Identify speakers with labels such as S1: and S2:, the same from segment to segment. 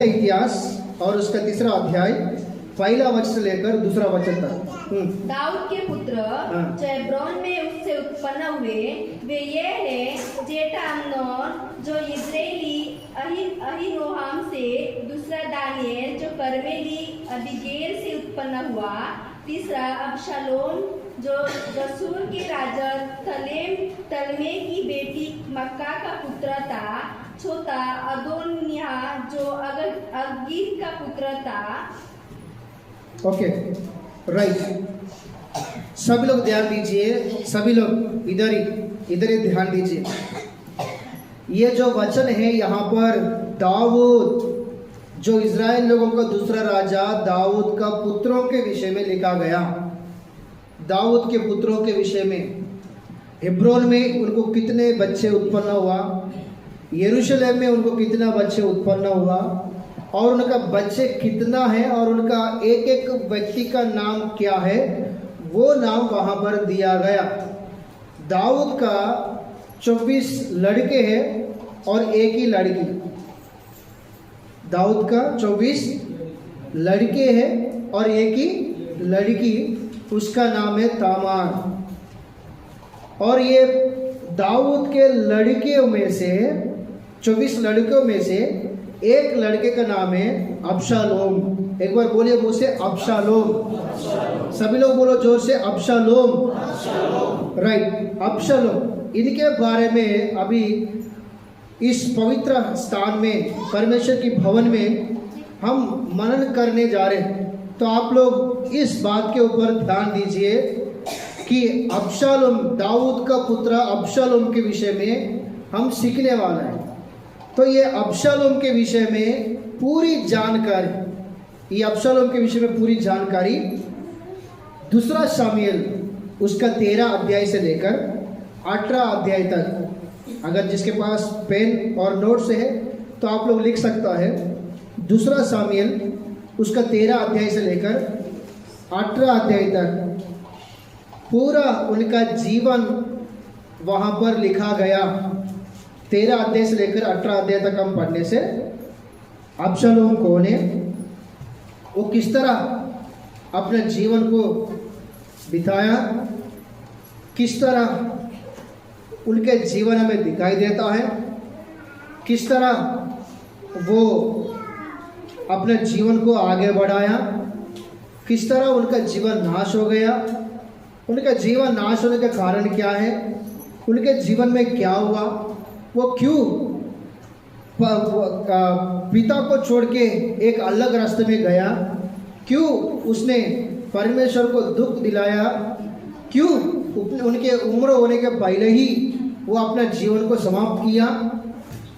S1: इतिहास और उसका तीसरा अध्याय पहला वचन से लेकर दूसरा वचन तक।
S2: दाऊद के पुत्र जो हेब्रोन में उससे उत्पन्न हुए वे ये हैं जेठा अम्नोन जो इस्राएली अहीनोहाम से, दूसरा दानिएल जो कर्मेली अबीगैल से उत्पन्न हुआ, तीसरा अबशालोम जो गशूर के राजा तलमे की बेटी मक्का का पुत्र था, छोटा अदोनिय्याह जो अगीत का पुत्र था।
S1: ओके राइट, सभी लोग ध्यान दीजिए, सभी लोग इधर ही ध्यान दीजिए। ये जो वचन है यहाँ पर दाऊद जो इज़राइल लोगों का दूसरा राजा दाऊद का पुत्रों के विषय में लिखा गया। दाऊद के पुत्रों के विषय में हेब्रोन में उनको कितने बच्चे उत्पन्न हुआ, यरूशलेम में उनको कितना बच्चे उत्पन्न हुआ और उनका बच्चे कितना है और उनका एक एक व्यक्ति का नाम क्या है, वो नाम वहाँ पर दिया गया। दाऊद का 24 लड़के हैं और एक ही लड़की। दाऊद का 24 लड़के हैं और एक ही लड़की, उसका नाम है तामार। और ये दाऊद के लड़कियों में से 24 लड़कों में से एक लड़के का नाम है अबशालोम। एक बार बोलिए मुझसे, अबशालोम। सभी लोग बोलो जोर से, अबशालोम। राइट, अबशालोम। इनके बारे में अभी इस पवित्र स्थान में, परमेश्वर की भवन में हम मनन करने जा रहे हैं। तो आप लोग इस बात के ऊपर ध्यान दीजिए कि अबशालोम, दाऊद का पुत्र अबशालोम के विषय में हम सीखने वाला है। तो ये अबशालोम के विषय में पूरी जानकारी, ये अबशालोम के विषय में पूरी जानकारी दूसरा शामुएल उसका 13 अध्याय से लेकर 18 अध्याय तक, अगर जिसके पास पेन और नोट्स है तो आप लोग लिख सकता है। दूसरा शामुएल उसका 13 अध्याय से लेकर 18 अध्याय तक पूरा उनका जीवन वहाँ पर लिखा गया। 13 अध्याय से लेकर 18 अध्याय तक हम पढ़ने से अबशालोम कौन है, वो किस तरह अपने जीवन को बिताया, किस तरह उनके जीवन में दिखाई देता है, किस तरह वो अपने जीवन को आगे बढ़ाया, किस तरह उनका जीवन नाश हो गया, उनका जीवन नाश होने का कारण क्या है, उनके जीवन में क्या हुआ, वो क्यों पिता को छोड़ के एक अलग रास्ते में गया, क्यों उसने परमेश्वर को दुख दिलाया, क्यों उनके उम्र होने के पहले ही वो अपना जीवन को समाप्त किया,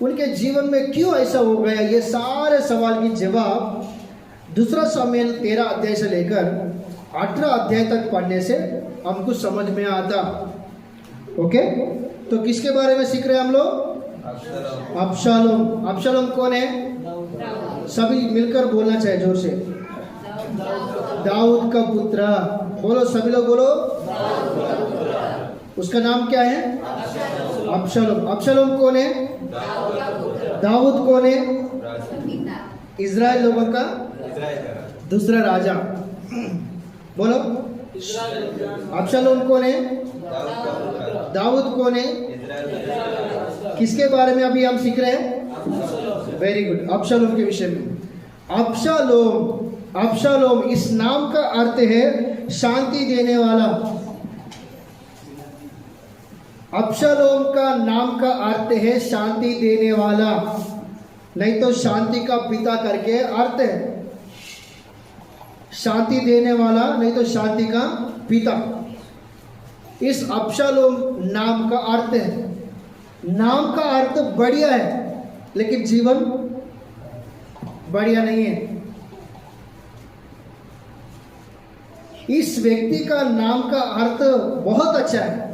S1: उनके जीवन में क्यों ऐसा हो गया। ये सारे सवाल की जवाब दूसरा शामुएल 13 अध्याय से लेकर 18 अध्याय तक पढ़ने से हमको समझ में आता। ओके, तो किसके बारे में सीख रहे हैं हम लोग? अबशालोम। अबशालोम कौन है? सभी मिलकर बोलना चाहिए जोर से, दाऊद का पुत्र। बोलो, सभी लोग बोलो, उसका नाम क्या है? अबशालोम। अबशालोम कौन है? दाऊद कौन है? इज़राइल लोगों का दूसरा राजा। बोलो, अबशालोम कौन है? दाऊद कौन है? किसके बारे में अभी हम सीख रहे हैं? वेरी गुड, अबशालोम के विषय में। अबशालोम, अबशालोम इस नाम का अर्थ है शांति देने वाला। अबशालोम का नाम का अर्थ है शांति देने वाला, नहीं तो शांति का पिता करके अर्थ है। शांति देने वाला नहीं तो शांति का पिता, इस अबशालोम नाम का अर्थ है। नाम का अर्थ बढ़िया है लेकिन जीवन बढ़िया नहीं है। इस व्यक्ति का नाम का अर्थ बहुत अच्छा है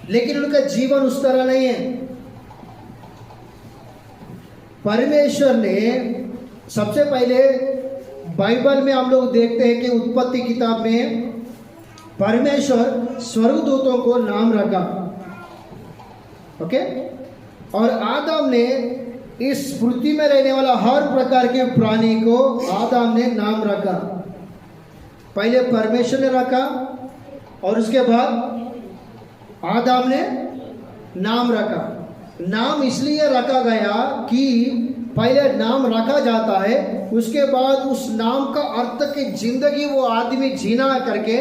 S1: लेकिन उनका जीवन उस तरह नहीं है। परमेश्वर ने सबसे पहले बाइबल में हम लोग देखते हैं कि उत्पत्ति किताब में परमेश्वर स्वर्गदूतों को नाम रखा। ओके, और आदम ने इस पृथ्वी में रहने वाला हर प्रकार के प्राणी को आदम ने नाम रखा। पहले परमेश्वर ने रखा और उसके बाद आदम ने नाम रखा। नाम इसलिए रखा गया कि पहले नाम रखा जाता है, उसके बाद उस नाम का अर्थ की जिंदगी वो आदमी जीना करके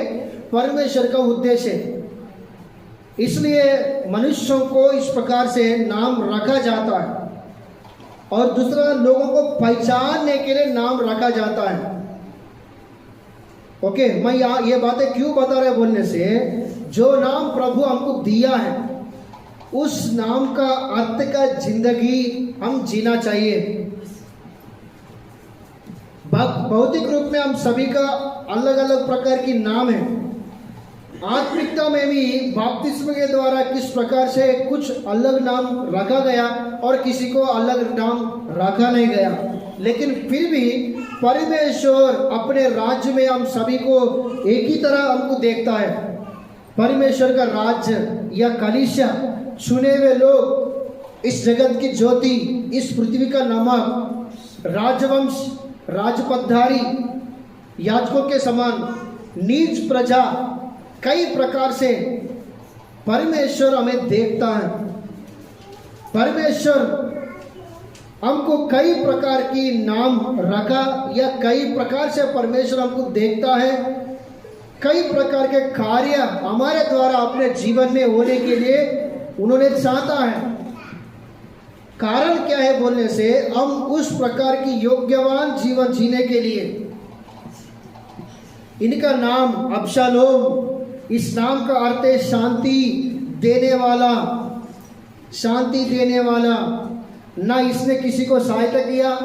S1: परमेश्वर का उद्देश्य है। इसलिए मनुष्यों को इस प्रकार से नाम रखा जाता है और दूसरा लोगों को पहचानने के लिए नाम रखा जाता है। ओके, मैं यहाँ ये बातें क्यों बता रहे बोलने से, जो नाम प्रभु हमको दिया है उस नाम का अर्थ का जिंदगी हम जीना चाहिए। भौतिक रूप में हम सभी का अलग अलग प्रकार की नाम है। आत्मिकता में भी बपतिस्म के द्वारा किस प्रकार से कुछ अलग नाम रखा गया और किसी को अलग नाम रखा नहीं गया, लेकिन फिर भी परमेश्वर अपने राज्य में हम सभी को एक ही तरह हमको देखता है। परमेश्वर का राज्य या कलीसिया, चुने हुए लोग, इस जगत की ज्योति, इस पृथ्वी का नमक, राजवंश, राजपदधारी, याजकों के समान नीच प्रजा, कई प्रकार से परमेश्वर हमें देखता है। परमेश्वर हमको कई प्रकार की नाम रखा या कई प्रकार से परमेश्वर हमको देखता है। कई प्रकार के कार्य हमारे द्वारा अपने जीवन में होने के लिए उन्होंने चाहता है। कारण क्या है बोलने से, हम उस प्रकार की योग्यवान जीवन जीने के लिए, इनका नाम अबशालोम, इस नाम का अर्थ है शांति देने वाला। शांति देने वाला, न इसने किसी को सहायता किया,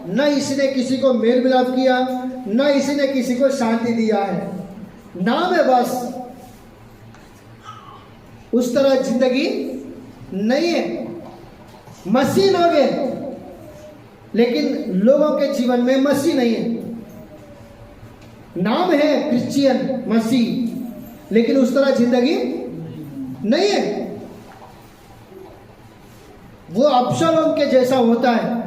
S1: न इसने किसी को मेल मिलाप किया, न इसने किसी को शांति दिया है। नाम है बस, उस तरह जिंदगी नहीं है। मसीह लोग हैं लेकिन लोगों के जीवन में मसीह नहीं है। नाम है क्रिश्चियन, मसीह, लेकिन उस तरह जिंदगी नहीं है। वो अबशालोम के जैसा होता है।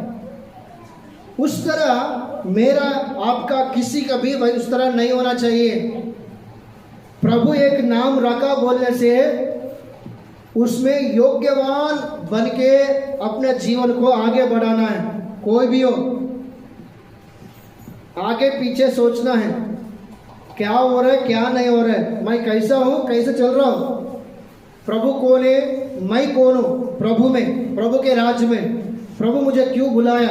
S1: उस तरह मेरा आपका किसी का भी उस तरह नहीं होना चाहिए। प्रभु एक नाम रखा बोलने से उसमें योग्यवान बन के अपने जीवन को आगे बढ़ाना है। कोई भी हो, आगे पीछे सोचना है, क्या हो रहा है क्या नहीं हो रहा है, मैं कैसा हूँ, कैसे चल रहा हूँ, प्रभु कौन है, मैं कौन हूँ प्रभु में, प्रभु के राज्य में, प्रभु मुझे क्यों बुलाया,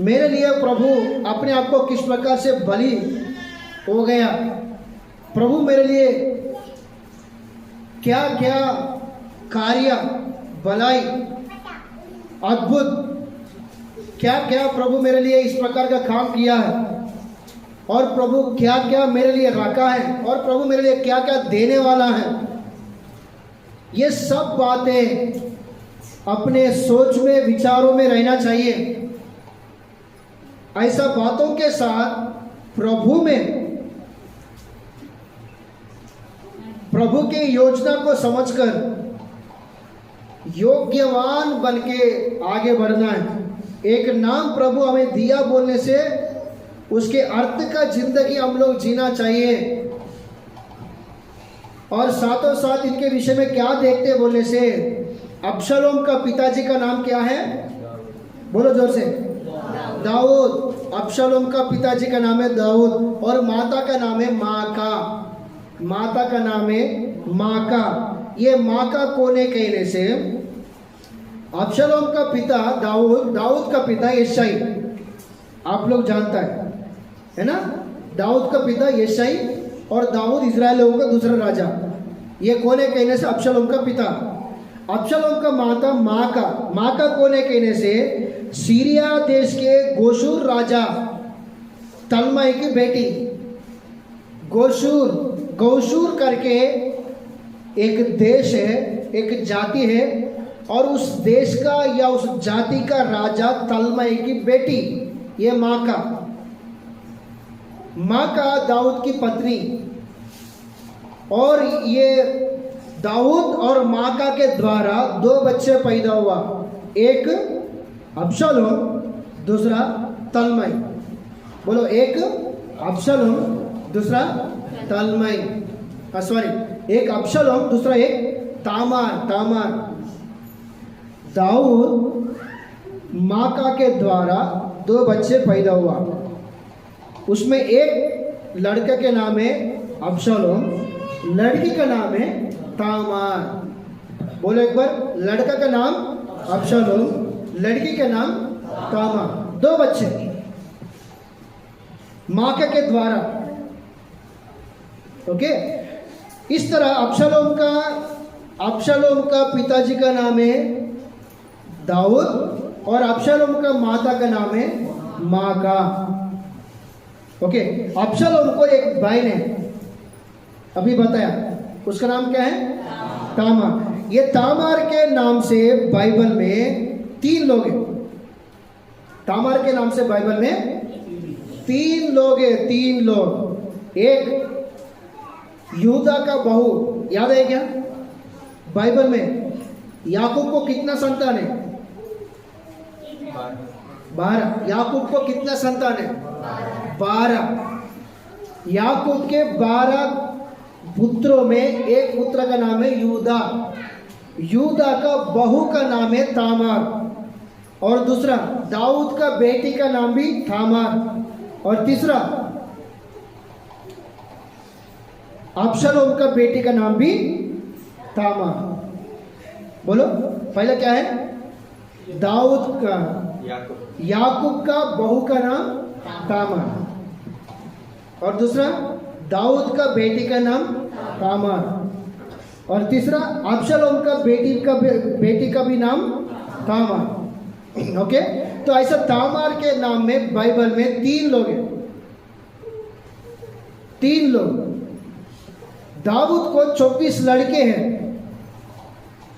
S1: मेरे लिए प्रभु अपने आप को किस प्रकार से बलि हो गया, प्रभु मेरे लिए क्या क्या कार्य, भलाई, अद्भुत, क्या क्या प्रभु मेरे लिए इस प्रकार का काम किया है, और प्रभु क्या क्या मेरे लिए रखा है, और प्रभु मेरे लिए क्या क्या देने वाला है। ये सब बातें अपने सोच में, विचारों में रहना चाहिए। ऐसा बातों के साथ प्रभु में, प्रभु के योजना को समझकर योग्यवान बन के आगे बढ़ना है। एक नाम प्रभु हमें दिया बोलने से उसके अर्थ का जिंदगी हम लोग जीना चाहिए। और साथों साथ इनके विषय में क्या देखते बोलने से, अबशालोम का पिताजी का नाम क्या है, बोलो जोर से, दाऊद। अबशालोम का पिताजी का नाम है दाऊद और माता का नाम है माका। माता का नाम है माका। ये माका कोने कहने से अबशालोम का पिता दाऊद, दाऊद का पिता यशाई, आप लोग जानता है ना, दाऊद का पिता यशाई और दाऊद इजराइल लोगों का दूसरा राजा। ये कौन है कहने से अबशालोम का पिता। अबशालोम का माता माका। माका कौन है कहने से सीरिया देश के गोशूर राजा तलमाई की बेटी। गोशूर, गौशूर करके एक देश है, एक जाति है, और उस देश का या उस जाति का राजा तलमाई की बेटी, ये माका। माका दाऊद की पत्नी। और ये दाऊद और माका के द्वारा दो बच्चे पैदा हुआ, एक अब्शलोम, दूसरा तल्मई। बोलो, एक अब्शलोम, दूसरा तल्मई। सॉरी, एक अब्शलोम, दूसरा एक तामार। दाऊद माका के द्वारा 2 बच्चे पैदा हुआ। उसमें एक लड़के के नाम है अब्शलोम, लड़की का नाम है तामार। बोलो एक बार, लड़का का नाम अब्शलोम, लड़की का नाम तामार। 2 बच्चे माका के द्वारा। ओके, इस तरह अब्शलोम का पिताजी का नाम है दाऊद और अब्शलोम का माता का नाम है माका। ओके, अब्शलोम को एक भाई ने अभी बताया, उसका नाम क्या है? तामार। ये तामार के नाम से बाइबल में 3 लोग हैं। तामार के नाम से बाइबल में 3 लोग हैं, 3 लोग। एक यूदा का बहू, याद है क्या? बाइबल में याकूब को कितना संतान है? 12। याकूब को कितना संतान है? 12। याकूब के 12 पुत्रों में एक पुत्र का नाम है यूदा। यूदा का बहू का नाम है तामार। और दूसरा दाऊद का बेटी का नाम भी तामार। और तीसरा अब्शलोम का बेटी का नाम भी तामार। बोलो, पहला क्या है? दाऊद का, याकूब का बहू का नाम तामार। और दूसरा दाऊद का बेटी का नाम तामार। और तीसरा अब्शलोम का बेटी का भी नाम तामार। ओके, तो ऐसा तामार के नाम में बाइबल में 3 लोग हैं, 3 लोग। दाऊद को 24 लड़के हैं।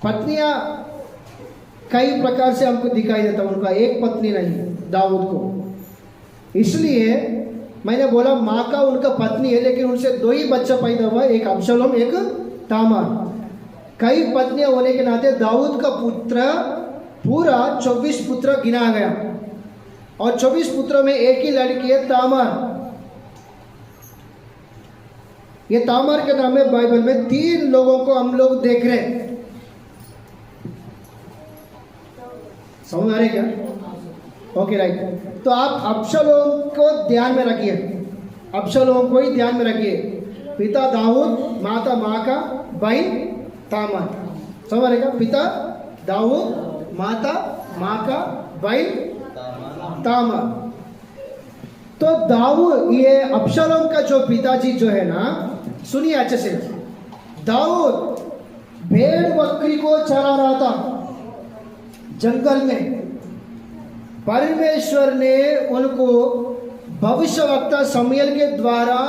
S1: पत्नियां कई प्रकार से हमको दिखाई देता, उनका एक पत्नी नहीं दाऊद को। इसलिए मैंने बोला माँ का उनका पत्नी है, लेकिन उनसे 2 ही बच्चा पैदा हुआ, एक अब्शलोम, एक तामार। कई पत्नियां होने के नाते दाऊद का पुत्र पूरा 24 पुत्र गिना गया। और 24 पुत्रों में एक ही लड़की है तामार। ये तामार के नाम में बाइबल में 3 लोगों को हम लोग देख रहे हैं। समझ आ रहे क्या? Okay, right. तो आप अब्शलोम को ध्यान में रखिए, अब्शलोम को ही ध्यान में रखिए। पिता दाऊद, माता माका, बहन तामार। समझ आ रहे क्या? पिता दाऊद, माता माका, बहन तामार। तो दाऊद, ये अब्शलोम का जो पिताजी जो है ना, सुनिए अच्छे से। दाऊद भेड़ बकरी को चरा रहा था जंगल में। परमेश्वर ने उनको भविष्यवक्ता शमूएल के द्वारा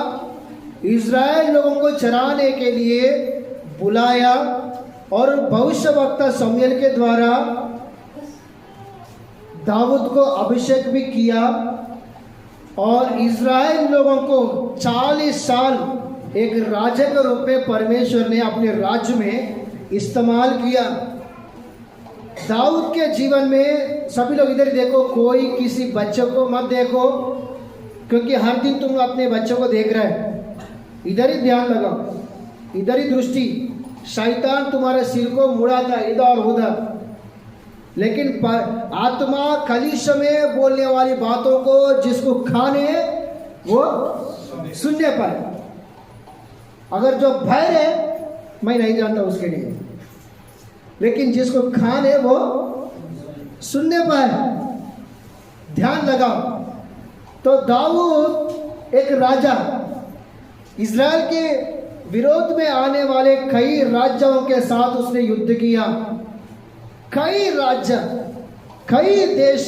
S1: इज़राइल लोगों को चराने के लिए बुलाया। और भविष्यवक्ता शमूएल के द्वारा दाऊद को अभिषेक भी किया। और इज़राइल लोगों को 40 साल एक राजा के रूप में परमेश्वर ने अपने राज्य में इस्तेमाल किया। दाऊद के जीवन में सभी लोग इधर देखो, कोई किसी बच्चे को मत देखो, क्योंकि हर दिन तुम अपने बच्चों को देख रहे हो। इधर ही ध्यान लगाओ, इधर ही दृष्टि। शैतान तुम्हारे सिर को मुड़ाता है इधर उधर, लेकिन आत्मा कलीसिया में बोलने वाली बातों को जिसको खाने वो सुनने पाए। अगर जो भय है, मैं नहीं जानता उसके लिए, लेकिन जिसको खान है वो सुनने पाए। ध्यान लगाओ। तो दाऊद एक राजा, इज़राइल के विरोध में आने वाले कई राज्यों के साथ उसने युद्ध किया। कई राज्य, कई देश,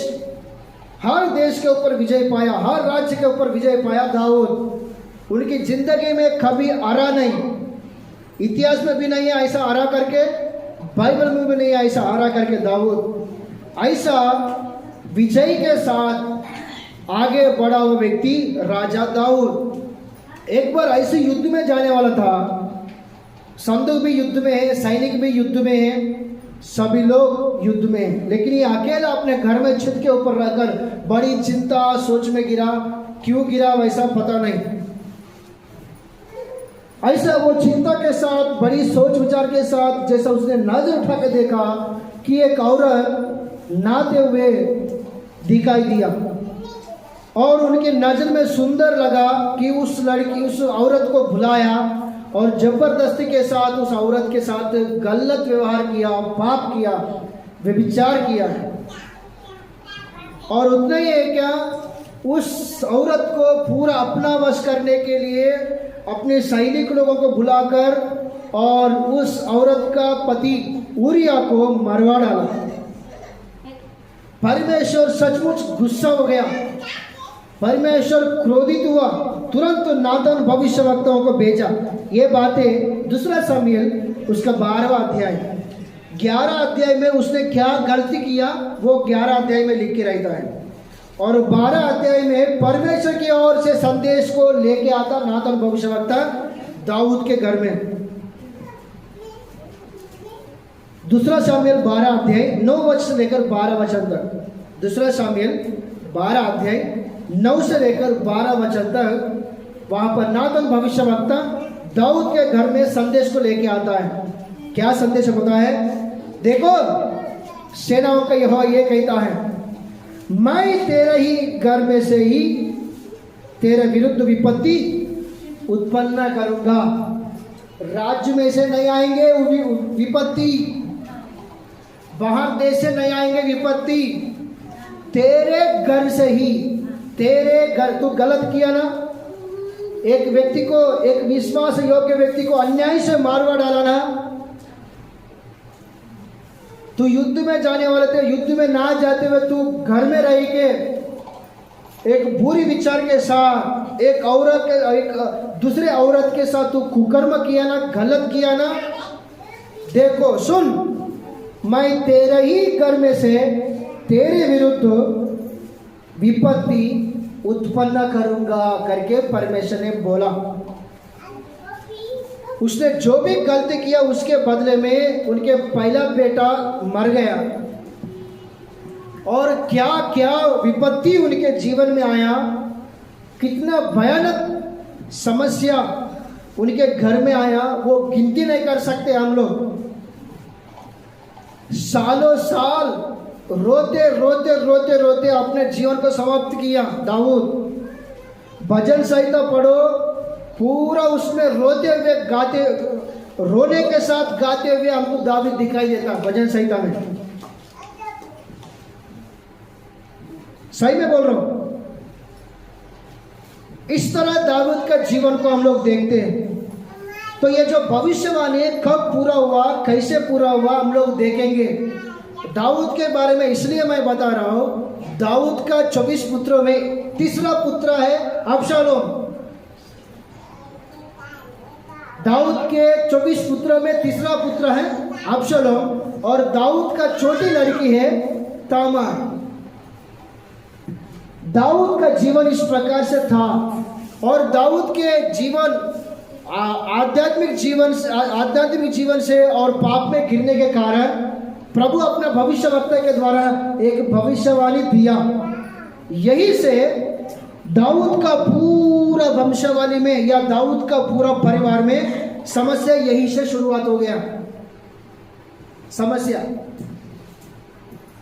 S1: हर देश के ऊपर विजय पाया, हर राज्य के ऊपर विजय पाया दाऊद। उनकी जिंदगी में कभी हारा नहीं, इतिहास में भी नहीं है ऐसा हारा करके, बाइबल में भी नहीं है ऐसा हारा करके दाऊद ऐसा विजय के साथ आगे बढ़ा हुआ व्यक्ति राजा दाऊद। एक बार ऐसे युद्ध में जाने वाला था, संदूक भी युद्ध में है, सैनिक भी युद्ध में है, सभी लोग युद्ध में, लेकिन ये अकेला अपने घर में छत के ऊपर रहकर बड़ी चिंता सोच में गिरा। क्यों गिरा वैसा पता नहीं। ऐसा वो चिंता के साथ, बड़ी सोच विचार के साथ, जैसा उसने नजर उठा के देखा कि एक औरत नहाते हुए दिखाई दिया और उनकी नजर में सुंदर लगा कि उस औरत को बुलाया और जबरदस्ती के साथ उस औरत के साथ गलत व्यवहार किया, पाप किया, व्यभिचार किया। और उतना ही है क्या, उस औरत को पूरा अपना वश करने के लिए अपने सैनिक लोगों को बुलाकर और उस औरत का पति उरिया को मरवा डाला। परमेश्वर सचमुच गुस्सा हो गया, परमेश्वर क्रोधित हुआ, तुरंत नातान भविष्यवक्ताओं को भेजा। ये बातें दूसरा शमूएल उसका 12वां अध्याय, 11 अध्याय में उसने क्या गलती किया वो 11 अध्याय में लिख के रहता है। और 12 अध्याय में परमेश्वर की ओर से संदेश को लेके आता नातान भविष्यवक्ता दाऊद के घर में। दूसरा शमूएल 12 अध्याय 9 वचन से लेकर 12 वचन तक। दूसरा शमूएल 12 अध्याय 9 से लेकर 12 वचन तक वहां पर नातान भविष्यवक्ता दाऊद के घर में संदेश को लेके आता है। क्या संदेश होता है? देखो, सेनाओं का यहोवा ये कहता है, मैं तेरे ही घर में से ही तेरे विरुद्ध विपत्ति उत्पन्न करूंगा। राज्य में से नहीं आएंगे विपत्ति, बाहर देश से नहीं आएंगे विपत्ति, तेरे घर से ही। तेरे घर, तू गलत किया ना, एक व्यक्ति को, एक विश्वास योग्य व्यक्ति को अन्याय से मारवा डाला ना, तू युद्ध में जाने वाले थे, युद्ध में ना जाते हुए तू घर में रह के एक बुरी विचार के साथ एक दूसरे औरत के साथ तू कुकर्म किया ना, गलत किया ना। देखो सुन, मैं तेरे ही घर में से तेरे विरुद्ध विपत्ति उत्पन्न करूंगा करके परमेश्वर ने बोला। उसने जो भी गलती किया उसके बदले में उनके पहला बेटा मर गया और क्या क्या विपत्ति उनके जीवन में आया, कितना भयानक समस्या उनके घर में आया, वो गिनती नहीं कर सकते हम लोग। सालों साल रोते रोते रोते रोते अपने जीवन को समाप्त किया दाऊद। भजन संहिता पढ़ो, पूरा उसमें रोते हुए गाते, रोने के साथ गाते हुए हमको दाऊद दिखाई देता भजन संहिता में। सही में बोल रहा हूं। इस तरह दाऊद का जीवन को हम लोग देखते हैं। तो ये जो भविष्यवाणी कब पूरा हुआ, कैसे पूरा हुआ, हम लोग देखेंगे। दाऊद के बारे में इसलिए मैं बता रहा हूं, दाऊद का 24 पुत्रों में तीसरा पुत्र है अबशालोम। दाऊद के 24 पुत्रों में तीसरा पुत्र है अबशालोम और दाऊद का छोटी लड़की है तामार। दाऊद का जीवन इस प्रकार से था और दाऊद के जीवन आध्यात्मिक जीवन से और पाप में गिरने के कारण प्रभु अपने भविष्यवक्ता के द्वारा एक भविष्यवाणी दिया। यही से दाऊद का पूरा वंशावली में या दाऊद का पूरा परिवार में समस्या यही से शुरुआत हो गया। समस्या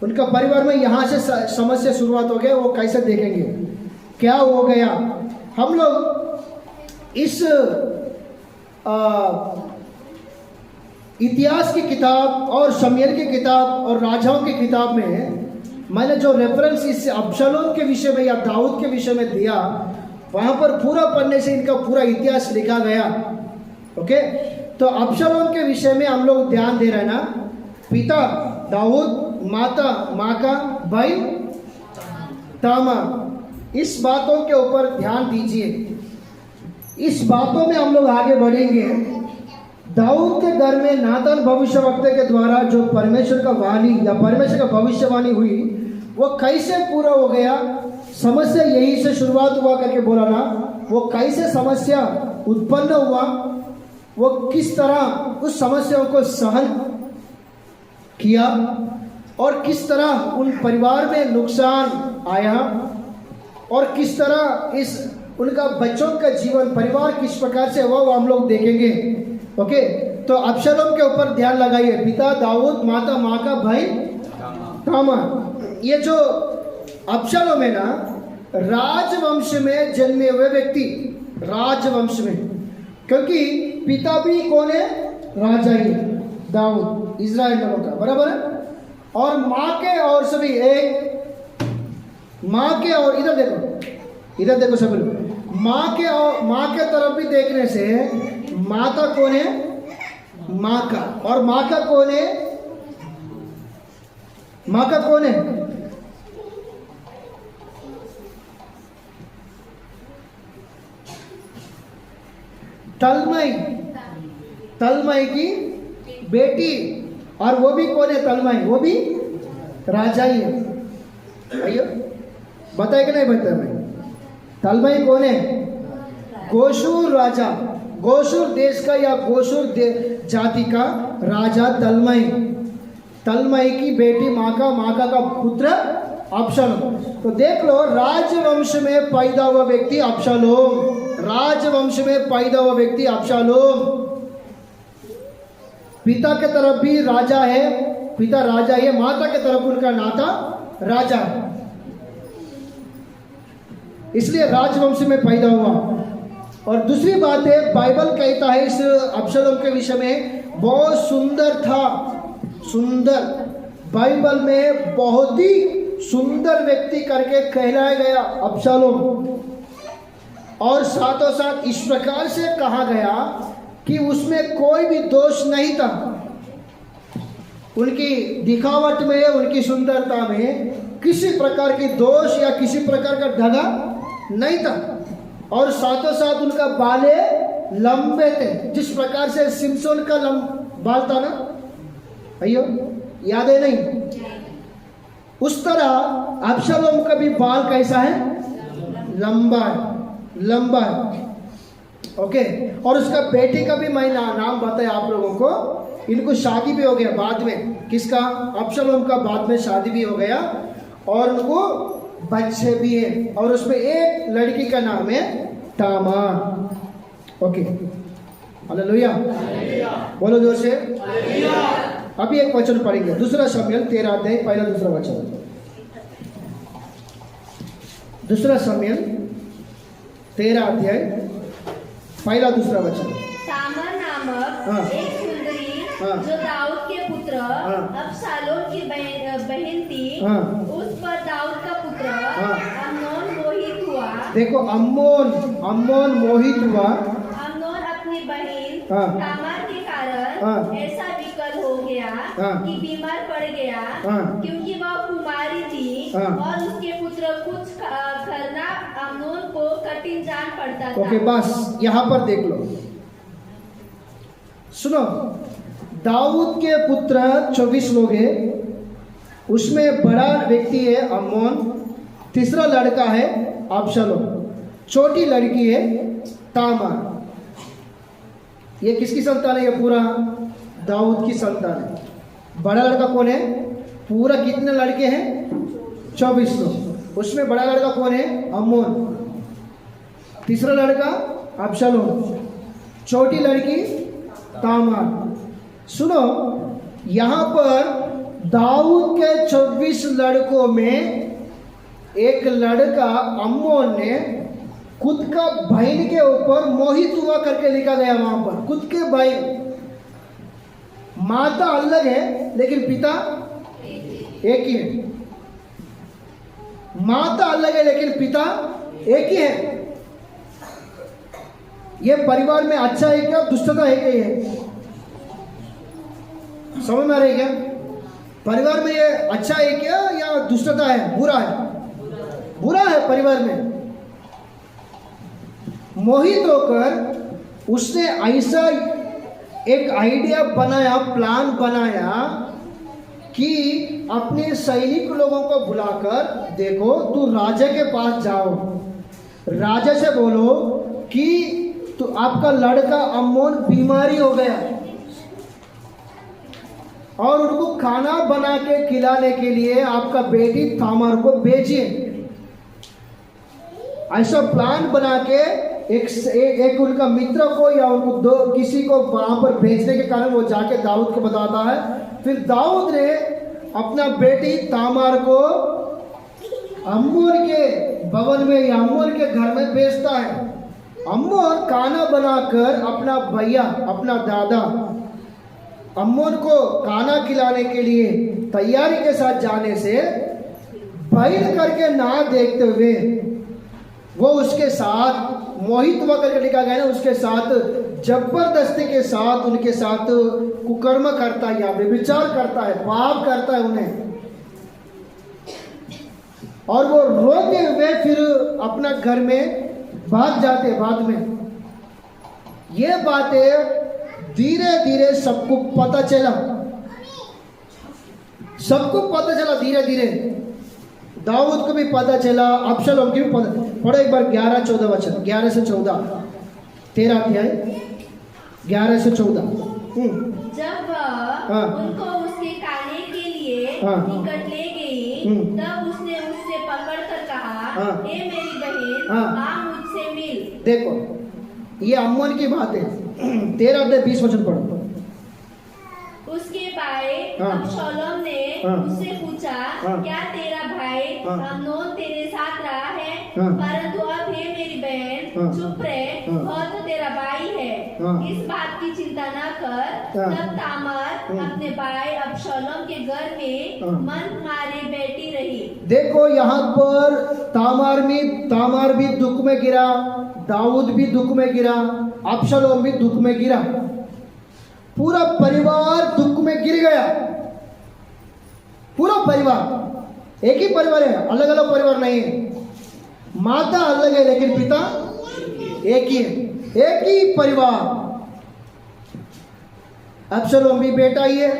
S1: उनका परिवार में यहाँ से समस्या शुरुआत हो गया। वो कैसे देखेंगे क्या हो गया। हम लोग इस इतिहास की किताब और शमूएल की किताब और राजाओं की किताब में मैंने जो रेफरेंस इस अबशालोम के विषय में या दाऊद के विषय में दिया, वहाँ पर पूरा पढ़ने से इनका पूरा इतिहास लिखा गया। ओके, तो अबशालोम के विषय में हम लोग ध्यान दे रहे हैं ना। पिता दाऊद, माता माका, भाई तामार। इस बातों के ऊपर ध्यान दीजिए। इस बातों में हम लोग आगे बढ़ेंगे। दाऊद के घर में नातान भविष्यवक्ता के द्वारा जो परमेश्वर का वाणी या परमेश्वर का भविष्यवाणी हुई वो कैसे पूरा हो गया। समस्या यही से शुरुआत हुआ करके बोला ना, वो कैसे समस्या उत्पन्न हुआ, वो किस तरह उस समस्याओं को सहन किया और किस तरह उन परिवार में नुकसान आया और किस तरह इस उनका बच्चों का जीवन परिवार किस प्रकार से हुआ वो हम लोग देखेंगे। ओके, तो अबशालोम के ऊपर ध्यान लगाइए। पिता दाऊद, माता माका, भाई तामार। ये जो अबशालोम है ना, राजवंश में जन्मे हुए व्यक्ति, राजवंश में, क्योंकि पिता भी कौन है? राजा ही दाऊद, इज़राइल लोगों का, बराबर है। और माँ के और सभी एक माँ के और इधर देखो सभी लोग, माँ के और माँ के तरफ भी देखने से माता कौन है? माँ का। और माँ का कौन है? माँ का कौन है? तलमई, तलमई की बेटी। और वो भी कौन है? तलमई, वो भी राजा ही है। आइयो बताए कि नहीं बताया भाई? तलमई कौन है? गोशूर राजा, गोशूर देश का या गोशूर जाति का राजा तलमई। तलमई की बेटी माका का पुत्र अबशालोम। तो देख लो, राजवंश में पैदा हुआ व्यक्ति अबशालोम, राजवंश में पैदा हुआ व्यक्ति अबशालोम। पिता के तरफ भी राजा है, पिता राजा है, माता के तरफ उनका नाता राजा है, इसलिए राजवंश में पैदा हुआ। और दूसरी बात है, बाइबल कहता है इस अबशालोम के विषय में बहुत सुंदर था, सुंदर, बाइबल में बहुत ही सुंदर व्यक्ति करके कहलाया गया अबशालोम। और साथों साथ इस प्रकार से कहा गया कि उसमें कोई भी दोष नहीं था, उनकी दिखावट में, उनकी सुंदरता में किसी प्रकार की दोष या किसी प्रकार का धगा नहीं था। और साथों साथ उनका बाले लंबे थे, जिस प्रकार से सिमसोन का बाल था ना, अयो याद है नहीं? उस तरह अबशालोम का भी बाल कैसा है? लंबा है, लंबा है। ओके, और उसका बेटे का भी मैं नाम बताया आप लोगों को। इनको शादी भी हो गया बाद में, किसका? अबशालोम का बाद में शादी भी हो गया और उनको बच्चे भी हैं। और उसमें एक लड़की का नाम है तामार। ओके, हालेलुया, बोलो जोर से। अभी एक वचन पढ़ेंगे, दूसरा शमूएल 13 अध्याय पहला दूसरा वचन। दूसरा शमूएल 13 अध्याय पहला दूसरा वचन।
S2: तामार नामक एक सुंदरी जो दाऊद के पुत्र अबशालोम की बहन थी, उस पर दाऊद का पुत्र अम्नोन मोहित हुआ। देखो, अम्नोन मोहित हुआ। अम्नोन अपनी बहन तामार के कारण ऐसा विकल हो गया कि बीमार पड़ गया, क्योंकि वह कुमारी थी और उसके पुत्र कुछ करना अम्नोन को कठिन जान पड़ता था। ओके, बस यहाँ पर देख लो, सुनो। दाऊद के पुत्र 24 लोग हैं, उसमें बड़ा व्यक्ति है अम्नोन, तीसरा लड़का है अबशालोम, छोटी लड़की है तामार। ये किसकी संतान है? ये पूरा दाऊद की संतान है। बड़ा लड़का कौन है? पूरा कितने लड़के हैं? 24 लोग। उसमें बड़ा लड़का कौन है? अम्नोन। तीसरा लड़का अबशालोम, छोटी लड़की तामार। सुनो, यहाँ पर दाऊद के 24 लड़कों में एक लड़का अम्नोन ने खुद का बहन के ऊपर मोहित हुआ करके लिखा गया। वहां पर खुद के बहन, माता अलग है लेकिन पिता एक ही है। माता अलग है लेकिन पिता एक ही है। यह परिवार में अच्छा है क्या, दुष्टता है क्या? ये समझ में आ रही क्या? परिवार में ये अच्छा है क्या या दुष्टता है, बुरा है? बुरा है परिवार में। मोहित होकर उसने ऐसा एक आइडिया बनाया, प्लान बनाया कि अपने सैनिक लोगों को बुलाकर, देखो तू राजा के पास जाओ, राजा से बोलो कि तो आपका लड़का अम्नोन बीमारी हो गया,
S1: और उनको खाना बना के खिलाने के लिए आपका बेटी तामार को भेजिए। ऐसा प्लान बना के एक उनका मित्र को या उनको दो किसी को वहां पर भेजने के कारण वो जाके दाऊद को बताता है। फिर दाऊद ने अपना बेटी तामार को अम्मोन के भवन में या अम्मोन के घर में भेजता है। अम्मोन खाना बनाकर अपना भैया अपना दादा अम्मोन को खाना खिलाने के लिए तैयारी के साथ जाने से बैठ करके ना देखते हुए वो उसके साथ मोहित हुआ करके लिखा गया ना, उसके साथ जबरदस्ती के साथ उनके साथ कुकर्म करता है या व्यभिचार करता है, पाप करता है उन्हें। और वो रोते हुए फिर अपना घर में भाग जाते। बाद में ये बातें धीरे धीरे सबको पता चला, धीरे धीरे दाऊद को भी पता चला, अबशालोम को भी पता। पढ़ो एक बार 11-14 वचन, 11 से 14, 13 अध्याय 11 से 14।
S2: जब वह उनको उसके खाने के लिए निकट ले गई, तब उसने उससे पकड़कर कहा, हे मेरी बहन, आ मुझसे मिल।
S1: देखो ये अम्मोन की बात है। 13 अध्याय 20 वचन पढ़ो।
S2: उसके भाई अबशालोम ने उससे पूछा, क्या तेरा भाई अम्नोन तेरे साथ रहा है? परंतु अब हे मेरी बहन, चुप रह, वह तो तेरा भाई है, इस बात की चिंता न कर। तब तामार अपने भाई अबशालोम के घर में मन मारे बैठी रही। देखो यहाँ पर तामार भी दुख में गिरा, दाऊद भी दुख में गिरा, अबशालोम भी दुख में गिरा, पूरा परिवार दुख में गिर गया। पूरा परिवार, एक ही परिवार है, अलग अलग परिवार नहीं है। माता अलग है लेकिन पिता एक ही है, एक ही परिवार। अबशालोम भी बेटा ही है,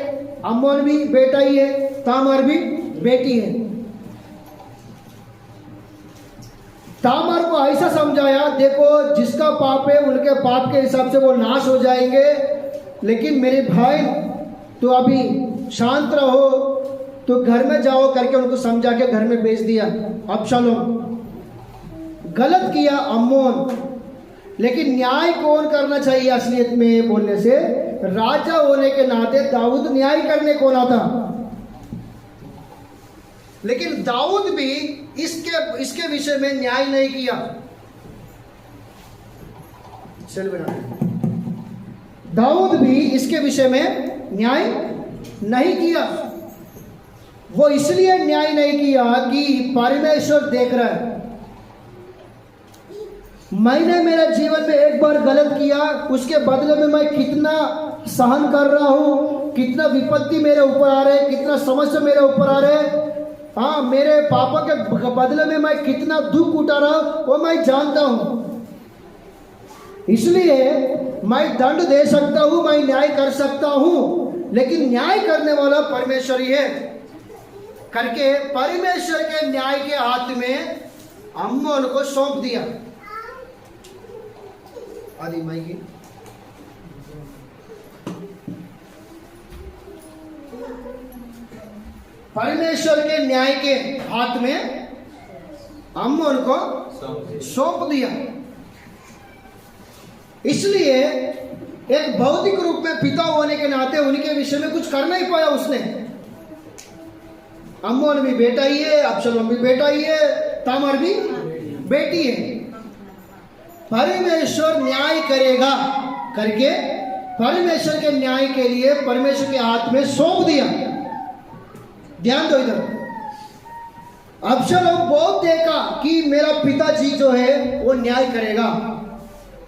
S2: अम्मोन भी बेटा ही है, तामार भी बेटी है। तामार को ऐसा समझाया, देखो जिसका पाप है उनके पाप के हिसाब से वो नाश हो जाएंगे, लेकिन मेरे भाई तो अभी शांत रहो, तो घर में जाओ करके उनको समझा के घर में भेज दिया। अबशालोम गलत किया अम्मोन, लेकिन न्याय कौन करना चाहिए असलियत में बोलने से? राजा होने के नाते दाऊद न्याय करने कौन आता, लेकिन दाऊद भी इसके विषय में न्याय नहीं किया। चल बेटा, दाऊद भी इसके विषय में न्याय नहीं किया। वो इसलिए न्याय नहीं किया कि परमेश्वर देख रहा है। मैंने मेरे जीवन में एक बार गलत किया, उसके बदले में मैं कितना सहन कर रहा हूं, कितना विपत्ति मेरे ऊपर आ रहे, कितना समस्या मेरे ऊपर आ रहे, हाँ मेरे पापा के बदले में मैं कितना दुख उठा रहा हूं, वो मैं जानता हूं। इसलिए मैं दंड दे सकता हूं, मैं न्याय कर सकता हूं, लेकिन न्याय करने वाला परमेश्वर ही है करके परमेश्वर के न्याय के हाथ में अम्मोन को सौंप दिया। आदि माई की परमेश्वर के न्याय के हाथ में अम्मोन को सौंप दिया। इसलिए एक भौतिक रूप में पिता होने के नाते उनके विषय में कुछ कर नहीं पाया उसने। अम्मोन भी बेटा ही है, अबशालोम भी बेटा ही है, तामार भी बेटी है। परमेश्वर न्याय करेगा करके परमेश्वर के न्याय के लिए परमेश्वर के हाथ में सौंप दिया। ध्यान दो इधर, अबशालोम बहुत देखा कि मेरा पिताजी जो है वो न्याय करेगा।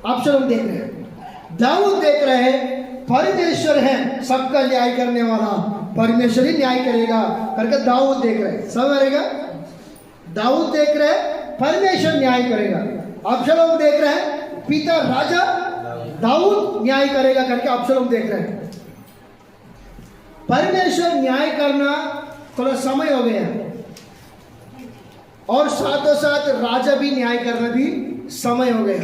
S2: अबशालोम देख रहे हैं, दाऊद देख रहे हैं, परमेश्वर है सबका न्याय करने वाला, परमेश्वर ही न्याय करेगा करके दाऊद देख रहे हैं। समझेगा? दाऊद देख रहे हैं परमेश्वर न्याय करेगा, अबशालोम देख रहे हैं पिता राजा दाऊद न्याय करेगा करके अबशालोम देख रहे हैं। परमेश्वर न्याय करना थोड़ा समय हो गया, और साथों साथ राजा भी न्याय करना भी समय हो गया।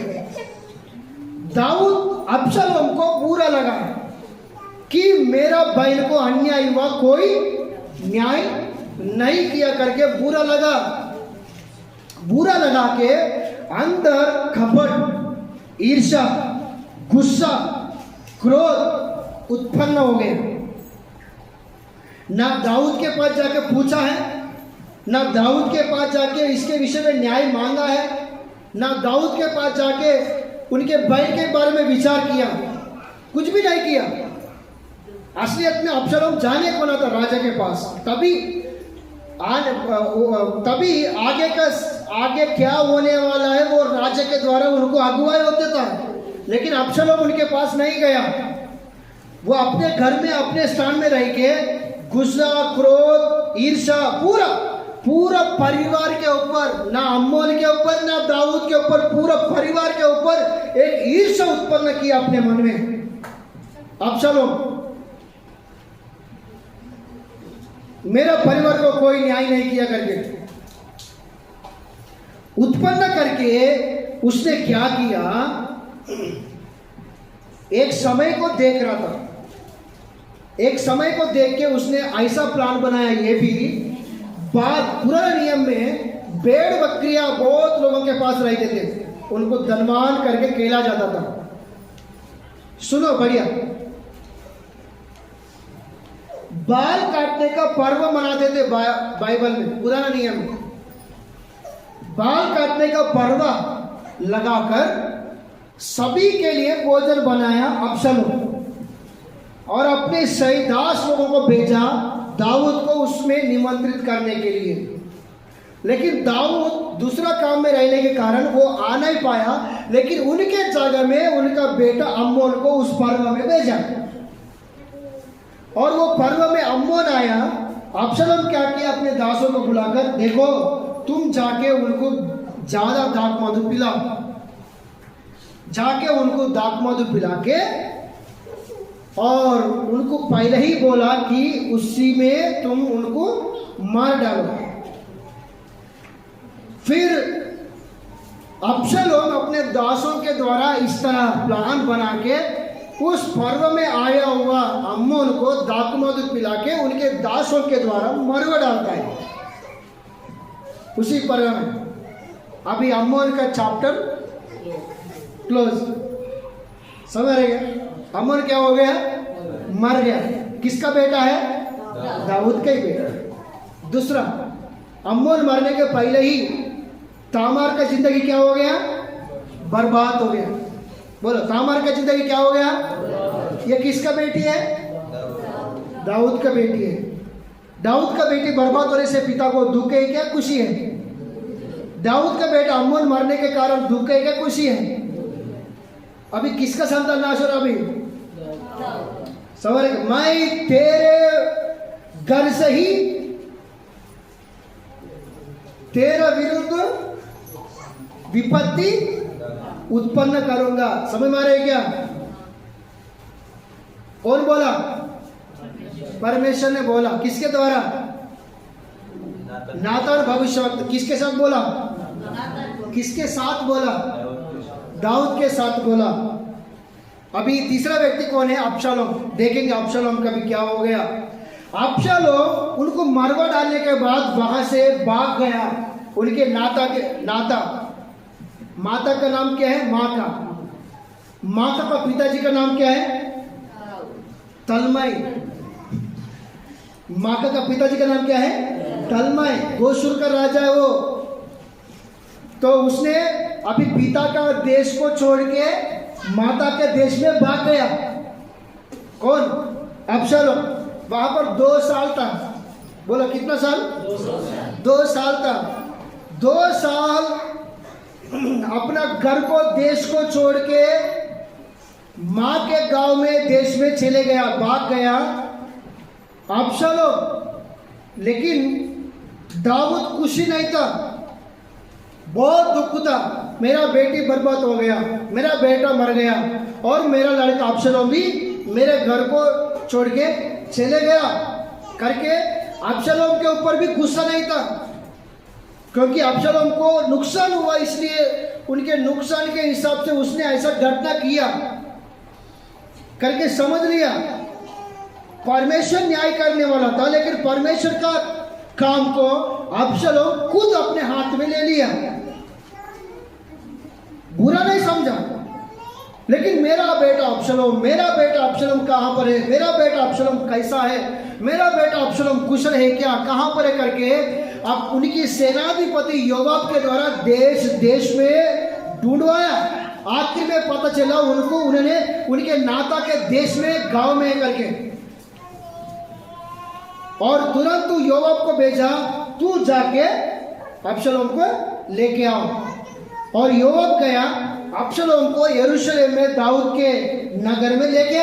S2: दाऊद अबशालोम को बुरा लगा,
S1: कि मेरा बहन को अन्याय हुआ, कोई न्याय नहीं किया करके बुरा लगा। बुरा लगा के अंदर कपट, ईर्ष्या, गुस्सा, क्रोध उत्पन्न हो गए। ना दाऊद के पास जाके पूछा है, ना दाऊद के पास जाके इसके विषय में न्याय मांगा है, ना दाऊद के पास जाके उनके बहन के बारे में विचार किया, कुछ भी नहीं किया। असलियत में अबशालोम जाने को ना था राजा के पास। तभी आगे क्या होने वाला है वो राजा के द्वारा उनको अगुवाई होते था, लेकिन अबशालोम उनके पास नहीं गया। वो अपने घर में अपने स्थान में रह के गुस्सा, क्रोध, ईर्ष्या पूरा परिवार के ऊपर, ना अम्मोन के ऊपर ना दाऊद के ऊपर, पूरा परिवार के ऊपर एक ईर्ष्या उत्पन्न किया अपने मन में अबशालोम। मेरा परिवार को कोई न्याय नहीं किया करके उत्पन्न करके उसने क्या किया, एक समय को देख रहा था। एक समय को देख के उसने ऐसा प्लान बनाया। ये भी पुराने नियम में भेड़ बकरियां बहुत लोगों के पास रहते थे, उनको धनवान करके खेला जाता था। सुनो बढ़िया, बाल काटने का पर्व मनाते थे बाइबल में, पुराना नियम में बाल काटने का पर्व लगाकर सभी के लिए भोजन बनाया अबशालोम, और अपने सही दास लोगों को भेजा दाऊद को उसमें निमंत्रित करने के लिए। लेकिन दाऊद दूसरा काम में रहने के कारण वो आ नहीं पाया, लेकिन उनके जगह में उनका बेटा अम्मोन को उस पर्व में भेजा। और वो पर्व में अम्मोन आया। अबशालोम क्या किया, अपने दासों को बुलाकर, देखो तुम जाके उनको ज्यादा दाख मधु पिलाओ, जाके उनको दाख मधु पिला के, और उनको पहले ही बोला कि उसी में तुम उनको मार डालो। फिर अबशालोम अपने दासों के द्वारा इस तरह प्लान बना के उस पर्व में आया हुआ अम्मोन को दाख मधु पिला के उनके दासों के द्वारा मरवा डालता है उसी पर्व में। अभी अम्मोन का चैप्टर क्लोज, समझ रहे हैं? अम्मोन क्या हो गया, मर गया। किसका बेटा है, दाऊद का ही बेटा। दूसरा, अम्मोन मरने के पहले ही तामार का जिंदगी क्या हो गया, बर्बाद हो गया। बोलो, तामार का जिंदगी क्या हो गया? ये किसका बेटी है, दाऊद का बेटी है। दाऊद का बेटी बर्बाद होने से पिता को दुख है क्या, खुशी है? दाऊद का बेटा अम्मोन मरने के कारण दुख है क्या, खुशी है? अभी किसका संतान नाश हो रहा? अभी सवाल, मैं तेरे घर से ही तेरा विरुद्ध विपत्ति उत्पन्न करूंगा। समझ में आ रहे क्या? कौन बोला? परमेश्वर ने बोला। किसके द्वारा? नातान भविष्यवक्ता। किसके साथ बोला? किसके साथ बोला? दाऊद के साथ बोला। अभी तीसरा व्यक्ति कौन है? अबशालोम। देखेंगे अबशालोम का भी क्या हो गया। अबशालोम उनको मरवा डालने के बाद वहां से भाग गया। उनके माता का नाम क्या है? माका का पिताजी का नाम क्या है? तलमई। माका का पिताजी का नाम क्या है? तलमई। गोशूर का राजा है वो। तो उसने अभी पिता का देश को छोड़ के माता के देश में भाग गया। कौन? अबशालोम। वहां पर 2 साल था। बोलो कितना साल? 2 साल था। 2 साल अपना घर को, देश को छोड़ के माँ के गांव में, देश में चले गया, भाग गया अबशालोम। लेकिन दाऊद खुशी नहीं था, बहुत दुख था। मेरा बेटी बर्बाद हो गया, मेरा बेटा मर गया, और मेरा लड़का अबशालोम भी मेरे घर को छोड़ के चले गया करके अबशालोम के ऊपर भी गुस्सा नहीं था, क्योंकि अबशालोम को नुकसान हुआ, इसलिए उनके नुकसान के हिसाब से उसने ऐसा घटना किया करके समझ लिया। परमेश्वर न्याय करने वाला था, लेकिन परमेश्वर का काम को अब्शलोम खुद अपने हाथ में ले लिया। बुरा नहीं समझा, लेकिन मेरा बेटा अब्शलोम कहाँ पर है, मेरा बेटा अब्शलोम कैसा है, मेरा बेटा अब्शलोम कुशल है क्या, कहाँ पर है करके अब उनकी सेनाधिपति योवाब के द्वारा देश देश में ढूंढवाया। आखिर में पता चला उनको, उन्होंने उनके नाता के देश में गांव में करके, और तुरंत तू योवाब को भेजा, तू जाके अब्शलोम को लेके आओ। और योवाब गया, अब्शलोम को यरूशलेम में दाऊद के नगर में लेके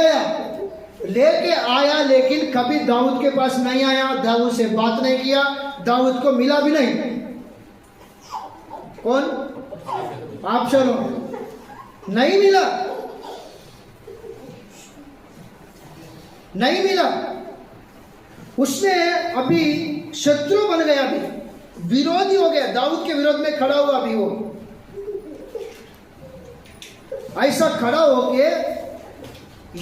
S1: आया, लेकिन कभी दाऊद के पास नहीं आया, दाऊद से बात नहीं किया, दाऊद को मिला भी नहीं। कौन? अब्शलोम नहीं मिला। उसने अभी शत्रु बन गया, अभी विरोधी हो गया, दाऊद के विरोध में खड़ा हुआ। अभी वो ऐसा खड़ा होके,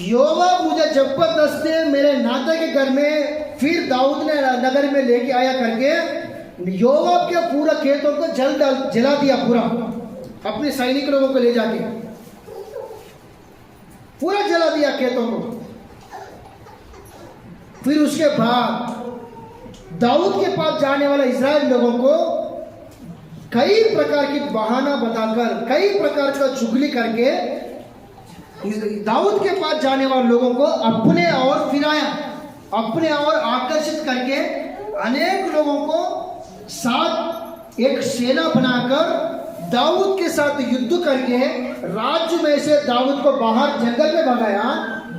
S1: योवाब मुझे जबरदस्ती मेरे नाते के घर में फिर दाऊद ने नगर में लेके आया करके योवाब के पूरा खेतों को जला दिया, पूरा अपने सैनिक लोगों को ले जाके पूरा जला दिया खेतों को। फिर उसके बाद दाऊद के पास जाने वाला इस्राएल लोगों को कई प्रकार की बहाना बताकर, कई प्रकार का चुगली करके दाऊद के पास जाने वाले लोगों को अपने ओर फिराया, अपने ओर आकर्षित करके अनेक लोगों को साथ एक सेना बनाकर दाऊद के साथ युद्ध करके राज्य में से दाऊद को बाहर जंगल में भगाया।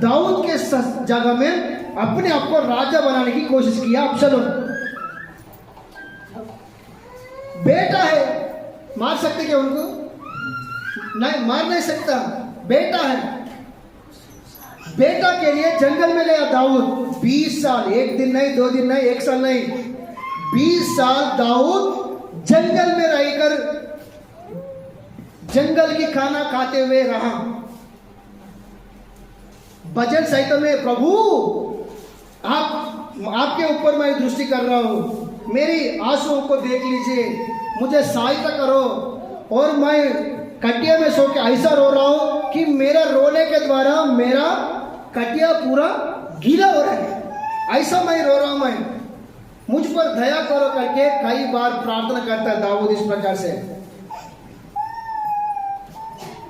S1: दाऊद के जगह में अपने आप को राजा बनाने की कोशिश किया अब्शलोम। बेटा है, मार सकते क्या उनको? नहीं, मार नहीं सकता, बेटा है। बेटा के लिए जंगल में गया दाऊद 20 साल, एक दिन नहीं, 2 दिन नहीं, 1 साल नहीं, 20 साल दाऊद जंगल में रहकर जंगल की खाना खाते हुए रहा। भजन संहिता में प्रभु आपके ऊपर मैं दृष्टि कर रहा हूं, मेरी आंसुओं को देख लीजिए, मुझे सहायता करो। और मैं कटिया में सो के ऐसा रो रहा हूं कि मेरा रोने के द्वारा मेरा कटिया पूरा गीला हो रहा है, ऐसा मैं रो रहा हूं, मैं मुझ पर दया करो करके कई बार प्रार्थना करता है दाऊद इस प्रकार से।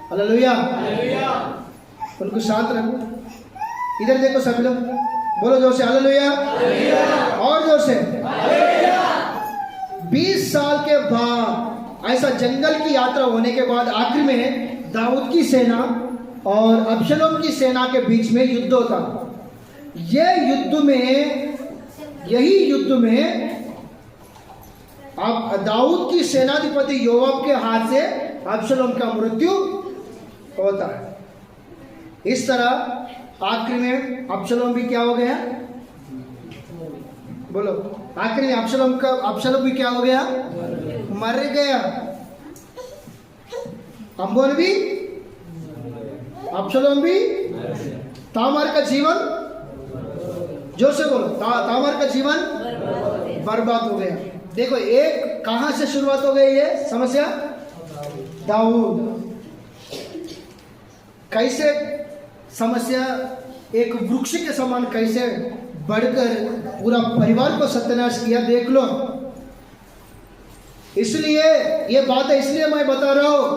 S1: हालेलुया। उनको शांत रखो। इधर देखो सभी लोग, बोलो जोर से हालेलुया, और जोर से। 20 साल के बाद ऐसा जंगल की यात्रा होने के बाद आखिर में दाऊद की सेना और अब्शलोम की सेना के बीच में युद्ध होता। यही युद्ध में अब दाऊद की सेनाधिपति योवाब के हाथ से अब्शलोम का मृत्यु होता है। इस तरह आखिर में अब्शलोम भी क्या हो गया? बोलो, आखिर में अब्शलोम भी क्या हो गया? मर गया। अम्बोन भी, अब्शलोम भी, तामार का जीवन, जोर से बोलो, तामार का जीवन बर्बाद हो गया। देखो, एक कहां से शुरुआत हो गई है समस्या? दाऊद। कैसे समस्या एक वृक्ष के समान कैसे बढ़कर पूरा परिवार को सत्यानाश किया, देख लो। इसलिए ये बात है, इसलिए मैं बता रहा हूं,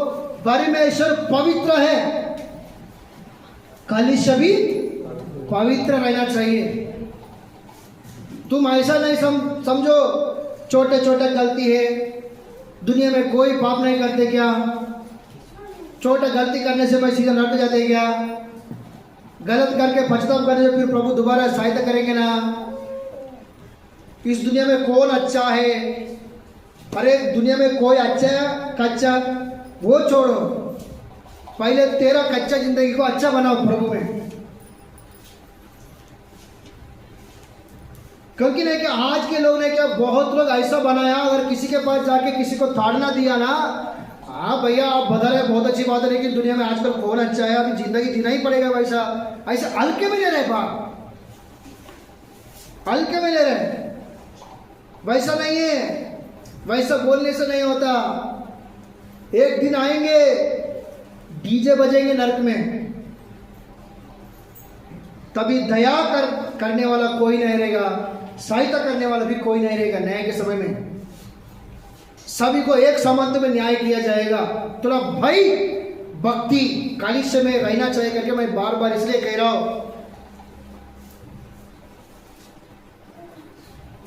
S1: परमेश्वर पवित्र है, कलीसिया भी पवित्र रहना चाहिए। तुम ऐसा नहीं समझो छोटे छोटे गलती है, दुनिया में कोई पाप नहीं करते क्या? छोटा गलती करने से मैं सीधा लौट जाते क्या? गलत करके पछतावा करने से फिर प्रभु दोबारा सहायता करेंगे ना? इस दुनिया में कौन अच्छा है? अरे दुनिया में कोई अच्छा है कच्चा वो छोड़ो, पहले तेरा कच्चा जिंदगी को अच्छा बनाओ प्रभु में। क्योंकि नहीं कि आज के लोग ने क्या, बहुत लोग ऐसा बनाया, अगर किसी के पास जाके किसी को ताड़ना दिया ना, हाँ भैया आप बता रहे बहुत अच्छी बात है, लेकिन दुनिया में आजकल कौन अच्छा है, अभी जिंदगी जीना ही पड़ेगा वैसा, ऐसा हल्के में ले रहे बाप। हल्के में ले रहे हैं। वैसा नहीं है, वैसा बोलने से नहीं होता। एक दिन आएंगे, डीजे बजेंगे नरक में, तभी दया करने वाला कोई नहीं रहेगा, सहायता करने वाला भी कोई नहीं रहेगा। न्याय के समय में सभी को एक समान में न्याय किया जाएगा। थोड़ा भाई भक्ति कालिश्य में रहना चाहिए करके मैं बार बार इसलिए कह रहा हूं।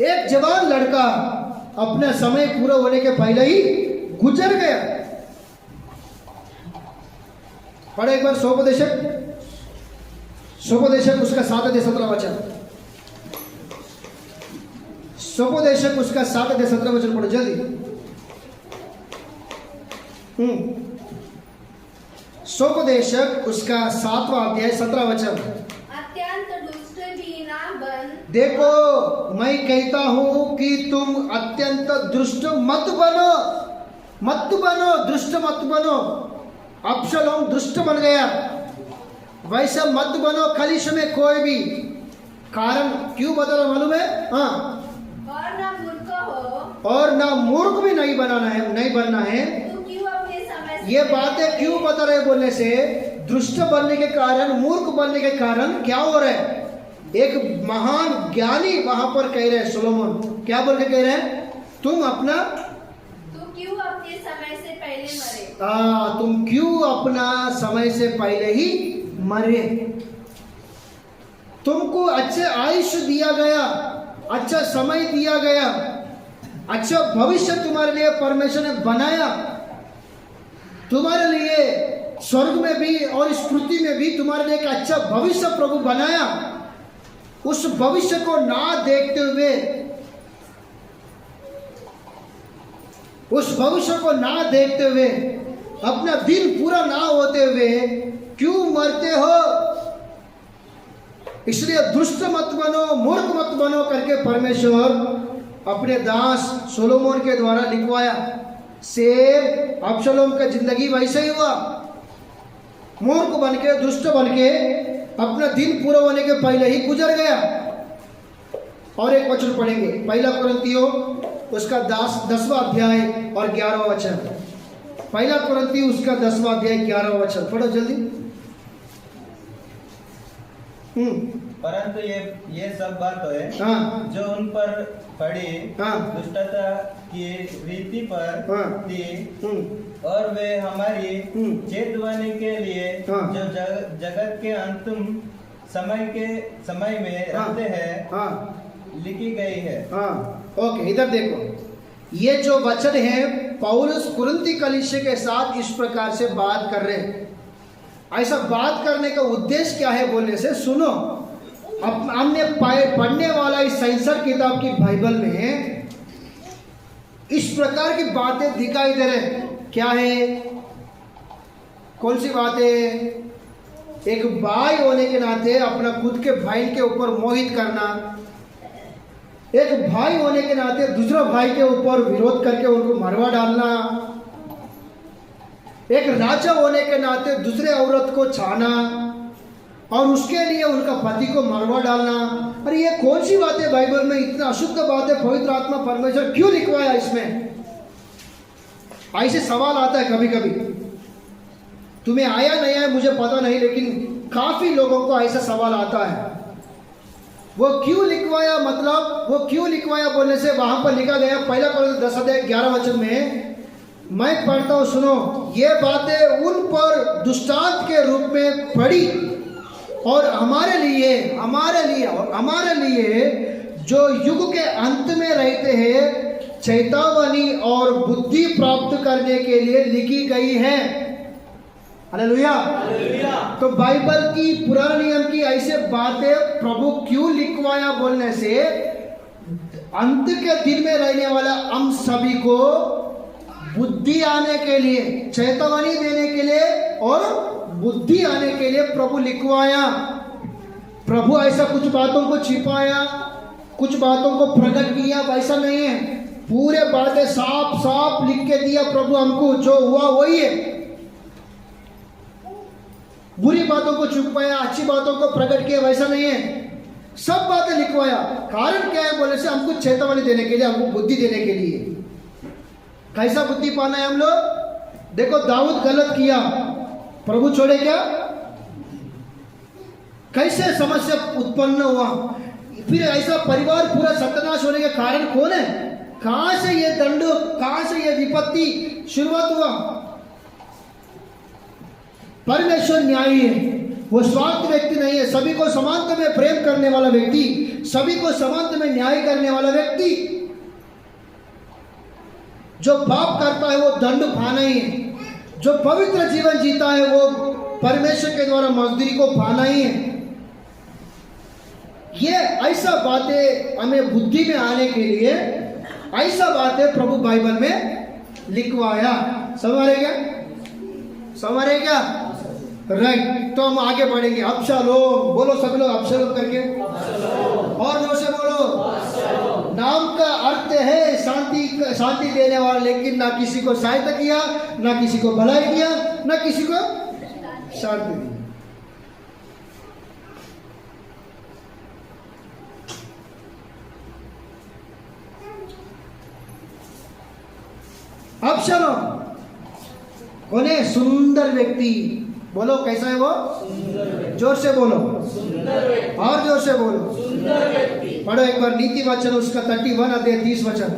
S1: एक जवान लड़का अपना समय पूरा होने के पहले ही गुजर गया। पढ़े एक बार सोपदेशक उसका 7-17 वचन। सोपदेशक उसका 7-17 वचन पढ़ो जल्दी। सोपदेशक उसका 7वां अध्याय 17 वचन।
S2: अत्यंत दुष्ट भी ना बन।
S1: देखो मैं कहता हूं कि तुम अत्यंत दुष्ट मत बनो, दुष्ट मत बनो। अब्शलोम दुष्ट बन गया, वैसा मत बनो कलिश में कोई भी। कारण क्यों बता रहा मालूम है? हाँ,
S2: और ना मूर्ख हो,
S1: और ना मूर्ख भी नहीं बनना है।
S2: तुम क्यों अपने समय से
S1: ये बातें क्यों बता रहे बोलने से, दुष्ट बनने के कारण, मूर्ख बनने के कारण क्या हो रहा है? एक महान ज्ञानी वहां पर कह रहे हैं, सोलोमन क्या बोल के कह रहे हैं? तुम
S2: क्यों अपने समय से पहले मरे?
S1: तुम क्यों अपना समय से पहले ही मरे? तुमको अच्छे आयुष्य दिया गया, अच्छा समय दिया गया, अच्छा भविष्य तुम्हारे लिए परमेश्वर ने बनाया। तुम्हारे लिए स्वर्ग में भी और इस पृथ्वी में भी तुम्हारे लिए एक अच्छा भविष्य प्रभु बनाया। उस भविष्य को ना देखते हुए, उस भविष्य को ना देखते हुए, अपना दिन पूरा ना होते हुए क्यों मरते हो? इसलिए दुष्ट मत बनो, मूर्ख मत बनो करके परमेश्वर अपने दास सोलोमन के द्वारा लिखवाया। से अब्शलोम का जिंदगी वैसे ही हुआ, मूर्ख बन के, दुष्ट बन के अपना दिन पूरा होने के पहले ही गुजर गया। और एक वचन पढ़ेंगे, 1 कुरिन्थियों उसका 10वां अध्याय और 11वां वचन। 1 कुरिन्थियों उसका 10वां अध्याय 11वां वचन पढ़ो जल्दी।
S3: परंतु ये सब बात है
S1: हाँ,
S3: जो उन पर पड़ी
S1: हाँ,
S3: दुष्टता की रीति पर
S1: हाँ,
S3: थी, और वे हमारी चेतवनी के लिए
S1: हाँ,
S3: जो जगत के अंतिम समय में रहते हैं
S1: हाँ,
S3: लिखी गई है।
S1: हाँ, ओके, इधर देखो, ये जो वचन है पौलुस कुरिन्थी कलीसिया के साथ इस प्रकार से बात कर रहे हैं। ऐसा बात करने का उद्देश्य क्या है बोलने से सुनो। अब हमने पढ़ने वाला इस संसार किताब की बाइबल में इस प्रकार की बातें दिखाई दे रहे। क्या है? कौन सी बातें? एक भाई होने के नाते अपना खुद के भाई के ऊपर मोहित करना, एक भाई होने के नाते दूसरा भाई के ऊपर विरोध करके उनको मरवा डालना, एक राजा होने के नाते दूसरे औरत को छाना और उसके लिए उनका पति को मरवा डालना। अरे ये कौन सी बात है बाइबल में? इतना अशुद्ध बात है, पवित्र आत्मा परमेश्वर क्यों लिखवाया इसमें? ऐसे सवाल आता है कभी कभी। तुम्हें आया नहीं आया मुझे पता नहीं, लेकिन काफी लोगों को ऐसा सवाल आता है। वो क्यों लिखवाया, मतलब वो क्यों लिखवाया बोलने से वहां पर लिखा गया 1 कुरिन्थियों 10:11 वचन में, मैं पढ़ता हूं, सुनो। ये बातें उन पर दृष्टांत के रूप में पड़ी और हमारे लिए जो युग के अंत में रहते हैं चेतावनी और बुद्धि प्राप्त करने के लिए लिखी गई है। हालेलुया। तो बाइबल की पुराने नियम की ऐसे बातें प्रभु क्यों लिखवाया बोलने से, अंत के दिन में रहने वाला हम सभी को बुद्धि आने के लिए, चेतावनी देने के लिए और बुद्धि आने के लिए प्रभु लिखवाया। प्रभु ऐसा कुछ बातों को छिपाया, कुछ बातों को प्रकट किया, वैसा नहीं है। पूरे बातें साफ साफ लिख के दिया प्रभु हमको, जो हुआ वही है। बुरी बातों को छुपाया, अच्छी बातों को प्रकट किया, वैसा नहीं है। सब बातें लिखवाया। कारण क्या है बोले से हमको चेतावनी देने के लिए, हमको बुद्धि देने के लिए। कैसा बुद्धि पाना है हम लोग? देखो दाऊद गलत किया, प्रभु छोड़े क्या? कैसे समस्या उत्पन्न हुआ, फिर ऐसा परिवार पूरा सत्यानाश होने के कारण कौन है? कहां से ये दंड, कहां से ये विपत्ति शुरुआत हुआ? परमेश्वर न्यायी है, वो स्वार्थ व्यक्ति नहीं है। सभी को समानता में प्रेम करने वाला व्यक्ति, सभी को समानता में न्याय करने वाला व्यक्ति। जो पाप करता है वो दंड पाना ही है, जो पवित्र जीवन जीता है वो परमेश्वर के द्वारा मजदूरी को पाना ही है। ये ऐसा बातें हमें बुद्धि में आने के लिए ऐसा बातें प्रभु बाइबल में लिखवाया। समझ क्या? समझ रहे क्या? राइट। तो हम आगे बढ़ेंगे। अबशालोम बोलो, सभी लोग अबशालोम करके, और जोर से बोलो। नाम का अर्थ है शांति देने वाला, लेकिन ना किसी को सहायता किया, ना किसी को भलाई किया, ना किसी को शांति दी। अबशालोम कौन है? सुंदर व्यक्ति। बोलो कैसा है वो? जोर से बोलो, और जोर से बोलो। पढ़ो एक बार नीति वचन उसका 31 अध्याय 30 वचन।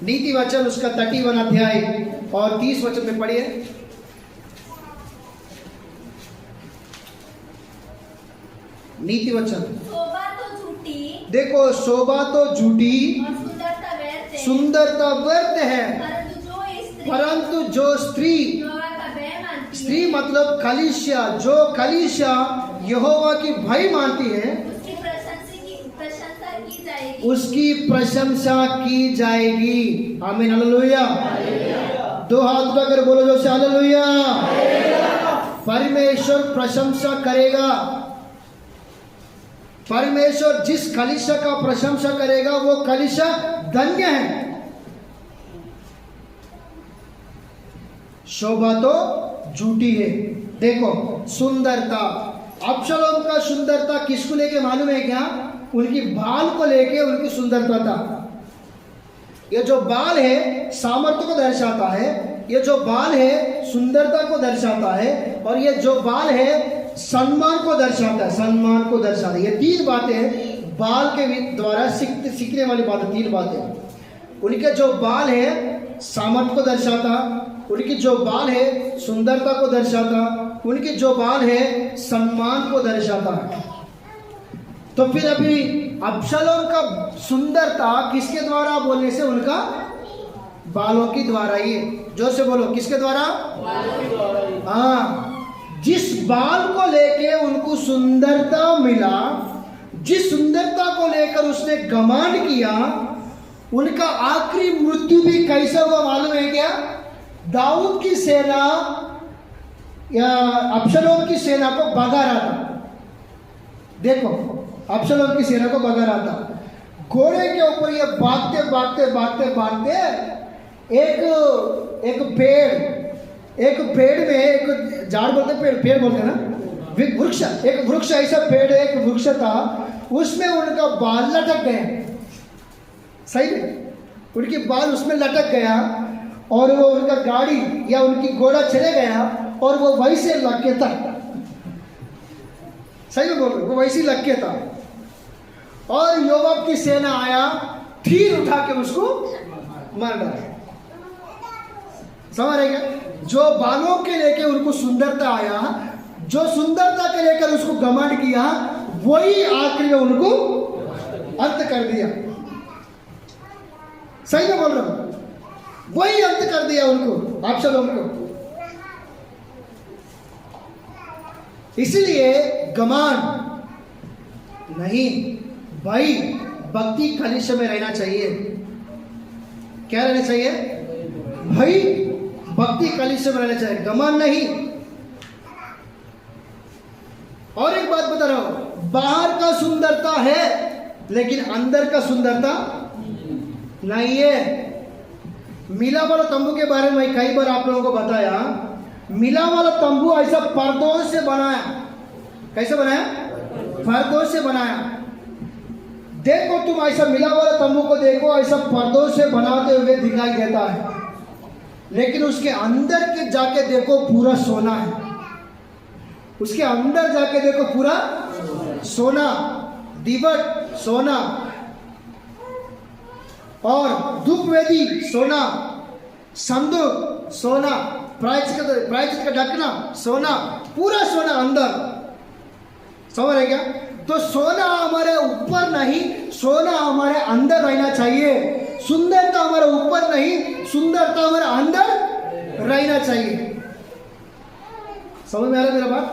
S1: नीति वचन उसका 31 अध्याय और 30 वचन में पढ़िए। नीति वचन।
S2: शोभा तो झूठी,
S1: देखो शोभा तो झूठी,
S2: और सुंदरता व्यर्थ है,
S1: सुंदरता व्यर्थ है,
S2: परंतु जो स्त्री
S1: परंतु जो स्त्री,
S2: यहोवा का भय मानती
S1: स्त्री
S2: है,
S1: मतलब कलीसिया, जो कलीसिया यहोवा की भय मानती है,
S2: उसकी प्रशंसा की जाएगी।
S1: उसकी प्रशंसा की जाएगी। आमीन, हालेलुया। दो हाथ उठाकर बोलो जो से हालेलुया। परमेश्वर प्रशंसा करेगा। परमेश्वर जिस कलीसिया का प्रशंसा करेगा वो कलीसिया धन्य है। शोभा तो झूठी है। देखो सुंदरता, अबशालोम का सुंदरता किसको लेके मालूम है क्या? उनकी बाल को लेके उनकी सुंदरता था। ये जो बाल है सामर्थ्य को दर्शाता है, ये जो बाल है सुंदरता को दर्शाता है, और ये जो बाल है सम्मान को दर्शाता है, सम्मान को दर्शाता है। ये तीन बातें बाल के द्वारा सीखने वाली बातें, तीन बातें। उनके जो बाल है सामर्थ्य को दर्शाता, उनकी जो बाल है सुंदरता को दर्शाता, उनकी जो बाल है सम्मान को दर्शाता है। तो फिर अभी अबशालोम का सुंदरता किसके द्वारा बोलने से? उनका बालों की द्वारा ही है। जोर से बोलो, किसके द्वारा? हाँ, जिस बाल को लेके उनको सुंदरता मिला, जिस सुंदरता को लेकर उसने घमंड किया, उनका आखिरी मृत्यु भी कैसा हुआ मालूम है क्या? दाऊद की सेना या अबशालोम की सेना को भगा रहा था। देखो अबशालोम की सेना को भगा रहा था, घोड़े के ऊपर ये भागते भागते भागते भागते एक पेड़ में, एक झाड़ बोलते पेड़ बोलते ना, वृक्ष, एक वृक्ष, ऐसा पेड़ एक वृक्ष था, उसमें उनका बाल लटक गए। सही में उनकी बाल उसमें लटक गया, और वो उनका गाड़ी या उनकी घोड़ा चले गया, और वो वैसे लग के था। सही में बोल रहे, वो वैसे लग के था। और योवाब की सेना आया, तीर उठा के उसको मार डाला। समझ रहे क्या? जो बालों के लेके उनको सुंदरता आया, जो सुंदरता के लेकर उसको घमंड किया, वही आखिर में उनको अंत कर दिया। सही में बोल रहा हूं, वही अंत कर दिया उनको, अबशालोम को। इसलिए घमंड नहीं भाई, भक्ति कलीसिया में रहना चाहिए। क्या रहना चाहिए भाई? भक्ति कलीसिया में रहना चाहिए, घमंड नहीं। और एक बात बता रहा हूं, बाहर का सुंदरता है लेकिन अंदर का सुंदरता नहीं है। मिला वाला तंबू के बारे में कई बार आप लोगों को बताया। मिला वाला तंबू ऐसा पर्दों से बनाया। कैसे बनाया? पर्दों से बनाया। देखो तुम ऐसा मिला हुआ तंबू को देखो, ऐसा पर्दों से बनाते हुए दिखाई देता है, लेकिन उसके अंदर के जाके देखो पूरा सोना है। उसके अंदर जाके देखो पूरा सोना, दीवट सोना, और धूपवेदी सोना, संदूक सोना, प्रायश्चित का ढकना सोना, पूरा सोना अंदर। समझ रहे क्या? तो सोना हमारे ऊपर नहीं, सोना हमारे अंदर रहना चाहिए। सुंदरता हमारे ऊपर नहीं, सुंदरता हमारे अंदर रहना चाहिए। समझ में आ रहा मेरा बात?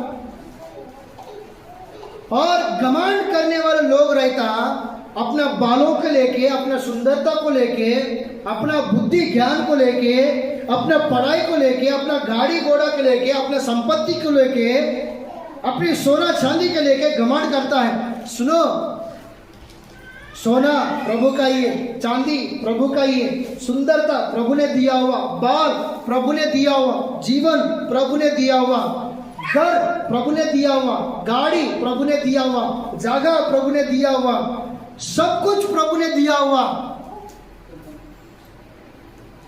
S1: और घमंड करने वाले लोग रहता अपना बालों को लेके, अपना सुंदरता को लेके, अपना बुद्धि ज्ञान को लेके, अपना पढ़ाई को लेके, अपना गाड़ी घोड़ा को लेके, अपना संपत्ति को लेके, अपनी सोना चांदी के लेके घमंड करता है। सुनो, सोना प्रभु का ही है, चांदी प्रभु का ही है, सुंदरता प्रभु ने दिया हुआ, बाल प्रभु ने दिया हुआ, जीवन प्रभु ने दिया हुआ, घर प्रभु ने दिया हुआ, गाड़ी प्रभु ने दिया हुआ, जगह प्रभु ने दिया हुआ, सब कुछ प्रभु ने दिया हुआ।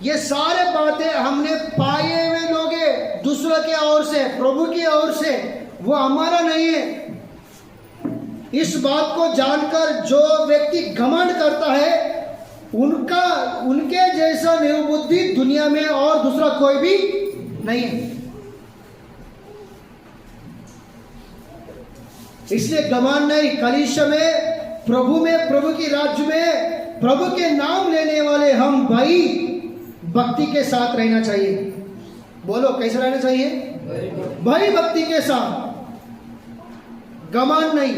S1: ये सारे बातें हमने पाए हुए लोग हैं दूसरों के ओर से, प्रभु की ओर से, वो हमारा नहीं है। इस बात को जानकर जो व्यक्ति घमंड करता है, उनके जैसा निर्बुद्धि दुनिया में और दूसरा कोई भी नहीं है। इसलिए घमंड नहीं, कलीसिया में, प्रभु की राज्य में, प्रभु के नाम लेने वाले हम भाई भक्ति के साथ रहना चाहिए। बोलो कैसे रहना चाहिए? भाई भक्ति के साथ, घमंड नहीं।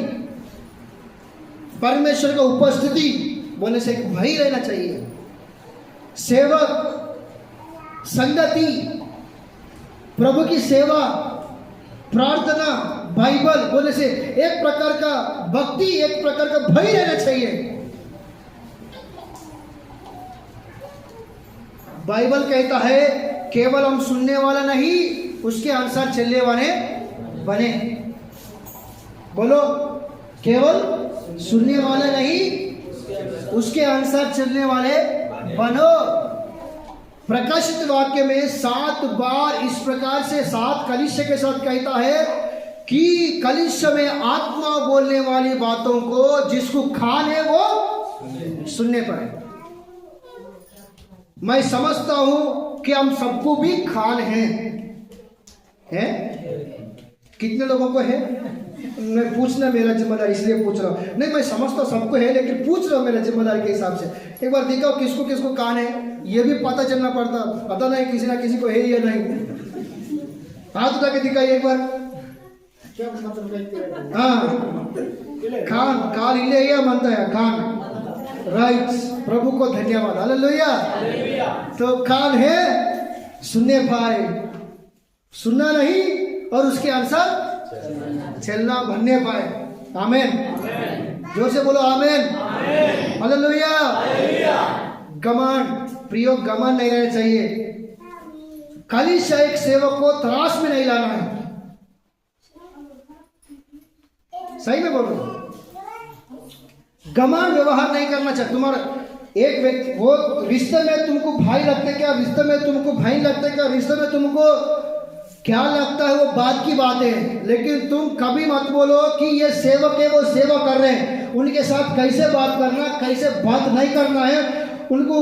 S1: परमेश्वर का उपस्थिति बोलने से भाई रहना चाहिए। सेवक, संगति, प्रभु की सेवा, प्रार्थना, बाइबल बोलने से एक प्रकार का भक्ति, एक प्रकार का भय रहना चाहिए। बाइबल कहता है केवल हम सुनने वाला नहीं, उसके अनुसार चलने वाले बने। बोलो, केवल सुनने वाले नहीं, उसके अनुसार चलने वाले बनो। प्रकाशित वाक्य में 7 बार इस प्रकार से 7 कलीसिया के साथ कहता है कि कलीसिया में आत्मा बोलने वाली बातों को जिसको खान है वो सुनने पाए। मैं समझता हूं कि हम सबको भी खान हैं। कितने लोगों को है? मैं पूछना मेरा जिम्मेदार, इसलिए पूछ रहा हूँ। नहीं, मैं समझता सबको है, लेकिन पूछ रहा हूँ मेरा जिम्मेदार के हिसाब से। एक बार दिखाओ किसको किसको कान है, ये भी पता चलना पता नहीं किसी ना किसी को है या नहीं। हाथ उठा के दिखाइए एक बार। हाँ, खान काल इले या मानता है खान, राइट। प्रभु को धन्यवाद, हालेलुया। तो कान है, सुनने पाए, सुनना नहीं और उसके अनुसार चलना बनने पाए। आमीन। जोर से बोलो आमीन, हालेलुया। घमंड, प्रियो घमंड नहीं रहना चाहिए। कलीसिया एक सेवक को त्रास में नहीं लाना है। सही में बोल रहा हूं। घमंड व्यवहार नहीं करना चाहिए। तुम्हारा एक व्यक्ति वो रिश्ते में तुमको भाई लगते क्या, रिश्ते में तुमको भाई लगते क्या, रिश्ते में तुमको क्या लगता है, वो बात की बात है। लेकिन तुम कभी मत बोलो कि ये सेवक है, वो सेवा कर रहे हैं, उनके साथ कैसे बात करना, कैसे बात नहीं करना है, उनको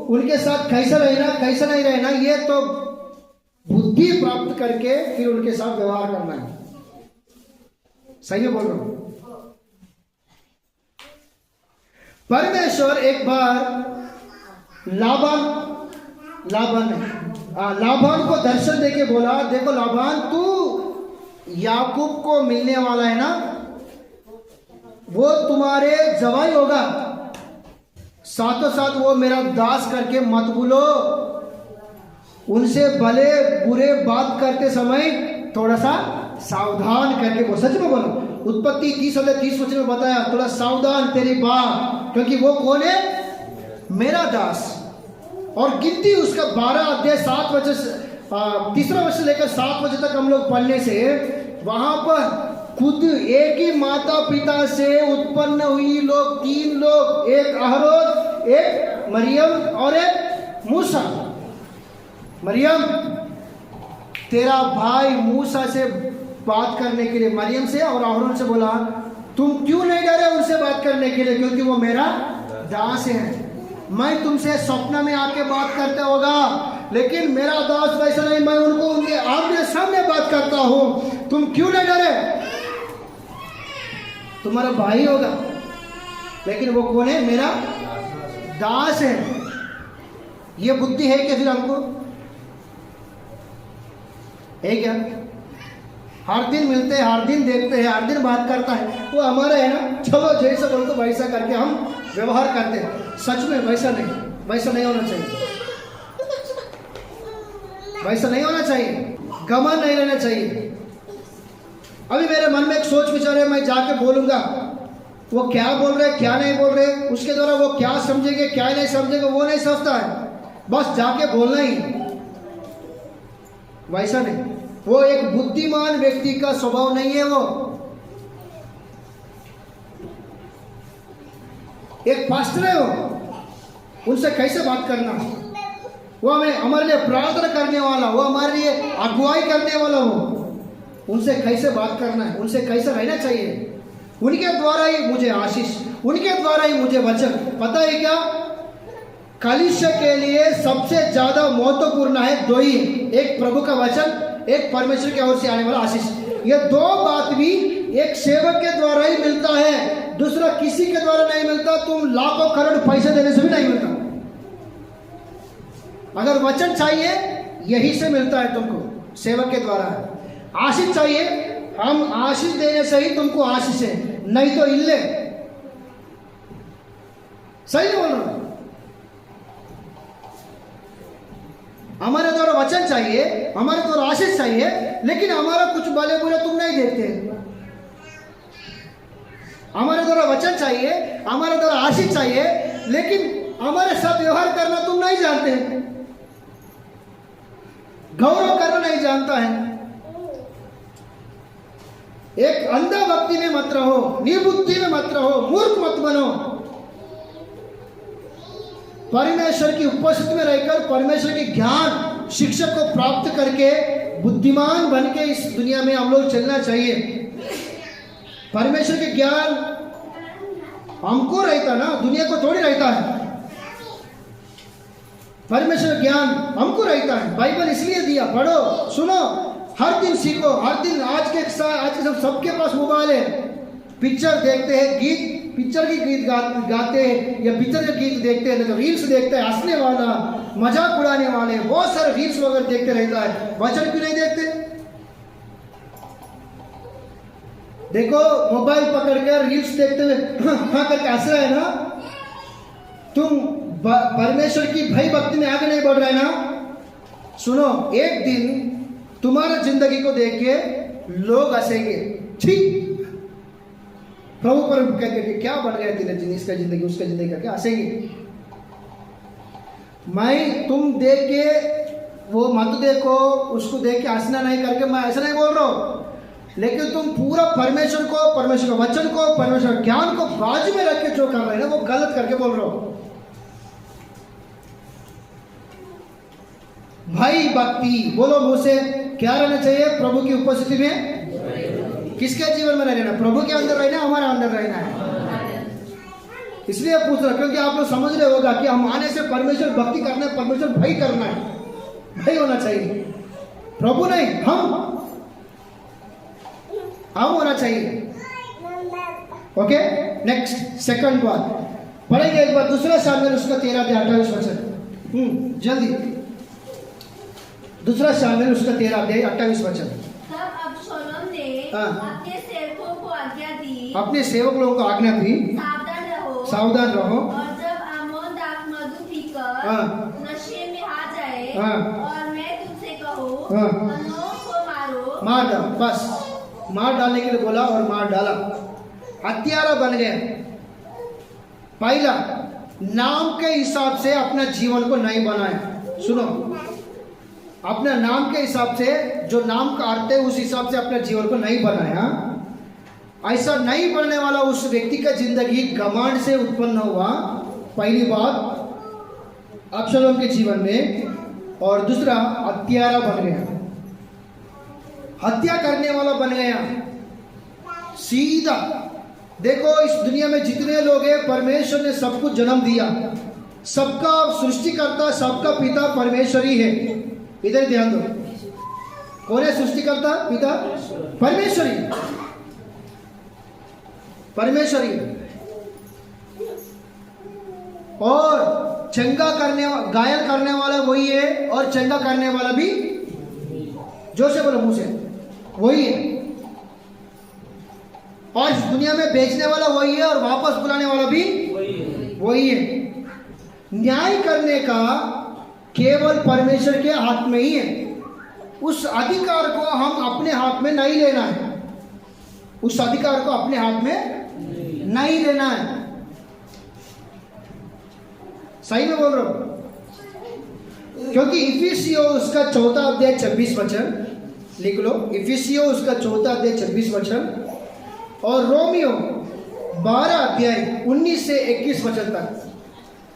S1: उनके साथ कैसे रहना, कैसे नहीं रहना, ये तो बुद्धि प्राप्त करके फिर उनके साथ व्यवहार करना है। सही में बोल रहा हूं। परमेश्वर एक बार लाबान को दर्शन देके बोला, देखो लाबान, तू याकूब को मिलने वाला है ना, वो तुम्हारे जवाई होगा, साथों साथ वो मेरा दास करके मत भूलो। उनसे भले बुरे बात करते समय थोड़ा सा सावधान करके बोलो। सच में बोलो, उत्पत्ति 30 वचन में बताया, थोड़ा सावधान तेरी बात, क्योंकि वो कौन है? मेरा दास। और गिनती उसका 12 अध्याय 7 वचन, तीसरा वचन लेकर 7 वचन तक हम लोग पढ़ने से वहां पर खुद एक ही माता पिता से उत्पन्न हुई लोग, 3 लोग, एक अहरोन, एक मरियम और एक मूसा। मरियम, तेरा भाई मूसा से बात करने के लिए, मरियम से और अहरोन से बोला, तुम क्यों नहीं डरे उनसे बात करने के लिए, क्योंकि वो मेरा दास है। मैं तुमसे स्वप्न में आके बात करता होगा, लेकिन मेरा दास वैसा नहीं, मैं उनको उनके आमने सामने बात करता हूं। तुम क्यों नहीं डरे? तुम्हारा भाई होगा, लेकिन वो कौन है? मेरा दास है। ये बुद्धि है क्या फिर हमको? है क्या? हर दिन मिलते हैं, हर दिन देखते हैं, हर दिन बात करता है, वो हमारा है ना, चलो जैसा बोलते वैसा करके हम व्यवहार करते हैं। सच में वैसा नहीं, वैसा नहीं होना चाहिए, वैसा नहीं होना चाहिए, घमंड नहीं रहना चाहिए। अभी मेरे मन में एक सोच विचार है, मैं जाके बोलूंगा, वो क्या बोल रहे क्या नहीं बोल रहे, उसके द्वारा वो क्या समझेंगे क्या नहीं समझेंगे, वो नहीं सोचता है, बस जाके बोलना ही। वैसा नहीं, वो एक बुद्धिमान व्यक्ति का स्वभाव नहीं है। वो एक पास्टर है, वो उनसे कैसे बात करना, वो हमें हमारे लिए प्रार्थना करने वाला, वो हमारे लिए अगुवाई करने वाला, वो उनसे कैसे बात करना है, उनसे कैसे रहना चाहिए, उनके द्वारा ही मुझे आशीष, उनके द्वारा ही मुझे वचन। पता है क्या, कलीसिया के लिए सबसे ज्यादा महत्वपूर्ण है 2 ही, एक प्रभु का वचन, एक परमेश्वर की ओर से आने वाला आशीष। ये 2 बात भी एक सेवक के द्वारा ही मिलता है, दूसरा किसी के द्वारा नहीं मिलता। तुम लाखों करोड़ पैसे देने से भी नहीं मिलता। अगर वचन चाहिए, यही से मिलता है तुमको, सेवक के द्वारा। आशीष चाहिए, हम आशीष देने से ही तुमको आशीष है, नहीं तो इल्ले। सही नहीं बोल रहा? हमारे द्वारा वचन चाहिए, हमारे द्वारा आशीष चाहिए, लेकिन हमारा कुछ भले बुरे तुम नहीं देखते। हमारे द्वारा वचन चाहिए, हमारे द्वारा आशीष चाहिए, लेकिन हमारे साथ व्यवहार करना तुम नहीं जानते, गौरव करना नहीं जानता है। एक अंधा भक्ति में मत रहो, निर्बुद्धि में मत रहो, मूर्ख मत बनो। परमेश्वर की उपस्थिति में रहकर परमेश्वर के ज्ञान शिक्षा को प्राप्त करके बुद्धिमान बन के इस दुनिया में हम लोग चलना चाहिए। परमेश्वर के ज्ञान हमको रहता ना, दुनिया को थोड़ी रहता है। परमेश्वर ज्ञान हमको रहता है। बाइबल इसलिए दिया, पढ़ो, सुनो, हर दिन सीखो, हर दिन। आज के सबके पास मोबाइल है, पिक्चर देखते हैं, गीत, पिक्चर की गीत गाते हैं, या पिक्चर के गीत देखते हैं, तो रील्स देखते हैं, हंसने वाला, मजाक उड़ाने वाले बहुत सारे रील्स वगैरह देखते रहता है। वचन क्यों नहीं देखते? देखो, मोबाइल पकड़कर रील्स देखते हुए हाँ करके हंस रहे हैं ना, तुम परमेश्वर की भय भक्ति में आगे नहीं बढ़ रहे ना। सुनो, एक दिन तुम्हारा जिंदगी को देख के लोग हंसेंगे, ठीक, प्रभु पर कहते क्या बन गया तेरे, इसका जिंदगी उसका जिंदगी करके हंसेंगे। मैं तुम देख के वो मत देखो, उसको देख के हंसना नहीं करके मैं ऐसा नहीं बोल रहा हूं, लेकिन तुम पूरा परमेश्वर को, परमेश्वर का वचन को, परमेश्वर ज्ञान को बाजू में रख के जो कर रहे हैं ना, वो गलत करके बोल रहे हो। भाई भक्ति बोलो मुझसे, क्या रहना चाहिए प्रभु की उपस्थिति में? किसके जीवन में रहना? प्रभु के अंदर रहना, हमारे अंदर रहना है। इसलिए पूछ रहा, क्योंकि आप लोग समझ रहे होगा कि हम आने से परमेश्वर भक्ति करना है, परमेश्वर भय करना है, भय होना चाहिए, प्रभु नहीं, हम होना चाहिए। ओके, नेक्स्ट, सेकंड बात पढ़ेंगे एक बार, दूसरा शामिल उसका 13-28 वचन, जल्दी, दूसरा शामिल उसका 13-28 वचन।
S2: तब अबशालोम ने अपने सेवकों को आज्ञा दी,
S1: अपने सेवक लोगों को आज्ञा दी, सावधान रहो,
S2: और जब आमोन दाख मधु पीकर नशे में आ जाए और मैं तुमसे कहूँ अनोख को मारो,
S1: मार डाल, बस मार डालने के लिए बोला और मार डाला, हत्यारा बन गए। पहला, नाम के हिसाब से अपना जीवन को नहीं बनाया। सुनो, अपना नाम के हिसाब से, जो नाम का अर्थ है उस हिसाब से अपने जीवन को नहीं बनाया, ऐसा नहीं बनने वाला उस व्यक्ति का जिंदगी घमंड से उत्पन्न हुआ, पहली बात अब्शलोम के जीवन में, और दूसरा हत्यारा बन गया, हत्या करने वाला बन गया सीधा। देखो इस दुनिया में जितने लोग हैं, परमेश्वर ने सबको जन्म दिया, सबका सृष्टिकर्ता, सबका पिता परमेश्वर ही है। इधर ध्यान दो, कौन है सृष्टिकर्ता? पिता परमेश्वरी, परमेश्वरी। और चंगा करने, घायल करने वाला वही है, और चंगा करने वाला भी, जोर से बोलो मुंह से, वही है। और इस दुनिया में बेचने वाला वही है, और वापस बुलाने वाला भी वही है। न्याय करने का केवल परमेश्वर के हाथ में ही है। उस अधिकार को हम अपने हाथ में नहीं लेना है, उस अधिकार को अपने हाथ में नहीं लेना है। सही में बोल रहा हूं? क्योंकि इफिसियों उसका 4 अध्याय 26 वचन लिख लो, इफिसियों उसका 4 अध्याय 26 वचन, और रोमियो 12 अध्याय 19 से 21 वचन तक,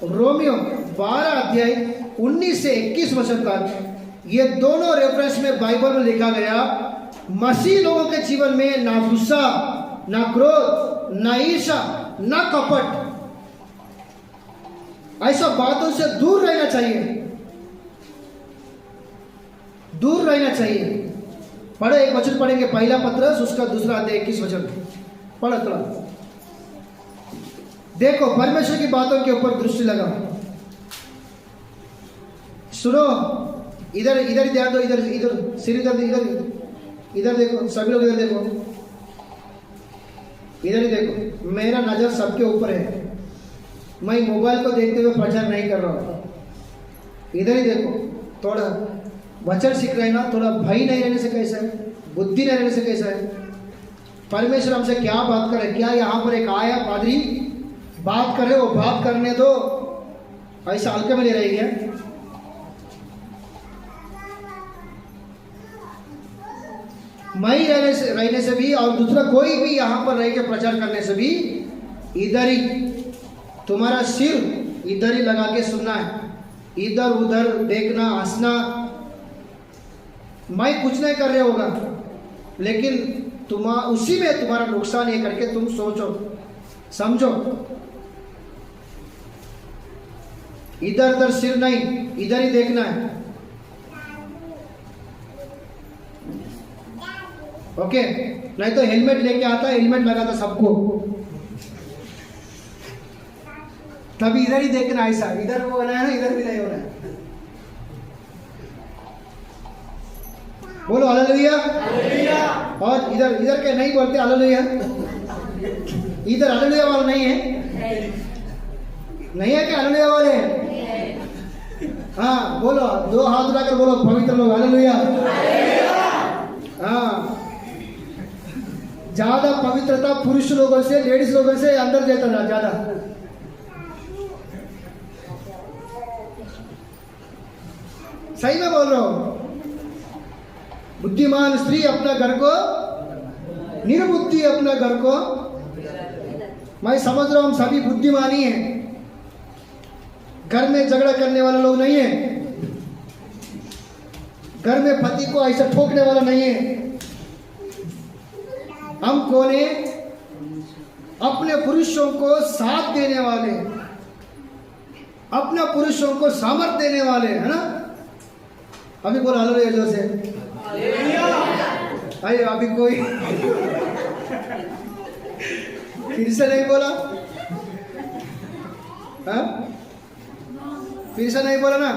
S1: रोमियो 12 अध्याय 19 से 21 वचन तक, ये दोनों रेफरेंस में बाइबल में लिखा गया। मसीह लोगों के जीवन में ना गुस्सा, ना क्रोध, ना ईर्ष्या, ना कपट, ऐसा बातों से दूर रहना चाहिए, दूर रहना चाहिए। पढ़ो, एक वचन पढ़ेंगे, पहला पत्रस उसका 2 अध्याय 21 वचन पढ़ो थोड़ा। देखो परमेश्वर की बातों के ऊपर दृष्टि लगाओ, सुनो, इधर इधर ध्यान दो, इधर इधर सिर इधर इधर इधर देखो, सभी लोग इधर देखो, इधर ही देखो। मेरा नजर सबके ऊपर है, मैं मोबाइल को देखते हुए प्रचार नहीं कर रहा हूँ। इधर ही देखो, थोड़ा वचन सीख रहे हैं ना, थोड़ा भय नहीं रहने से कैसा है, बुद्धि नहीं रहने से कैसा है। परमेश्वर हमसे क्या बात करे, क्या यहाँ पर एक आया पादरी बात करे, वो बात करने दो, ऐसा हल्के में ले रही है। मैं ही रहने से भी, और दूसरा कोई भी यहाँ पर रह के प्रचार करने से भी, इधर ही तुम्हारा सिर इधर ही लगा के सुनना है, इधर उधर देखना, हंसना, मैं कुछ नहीं कर रहे होगा, लेकिन उसी में तुम्हारा नुकसान ये करके तुम सोचो समझो। इधर उधर सिर नहीं, इधर ही देखना है। ओके, नहीं तो हेलमेट लेके आता, हेलमेट लगाता सबको, तभी इधर ही देखना, ऐसा इधर वो होना है ना, इधर भी नहीं होना है। बोलो हालेलुया। और इधर इधर के नहीं बोलते हालेलुया, इधर हालेलुया वाला नहीं है, नहीं है क्या हालेलुया वाले? हाँ बोलो, 2 हाथ उठाकर बोलो पवित्र लोग हालेलुया। हाँ, ज्यादा पवित्रता पुरुष लोगों से, लेडीज लोगों से अंदर देता था ज्यादा। सही में बोल रहा हूं। बुद्धिमान स्त्री अपना घर को, निर्बुद्धि अपना घर को, मैं समझ रहा हूं हम सभी बुद्धिमानी हैं, घर में झगड़ा करने वाले लोग नहीं है, घर में पति को ऐसा ठोकने वाला नहीं है। हम कौन है? अपने पुरुषों को साथ देने वाले, अपने पुरुषों को सामर्थ देने वाले, है ना? अभी बोलो हालेलुया जोर से। अरे अभी कोई फिर से नहीं बोला, हाँ फिर से नहीं बोला ना?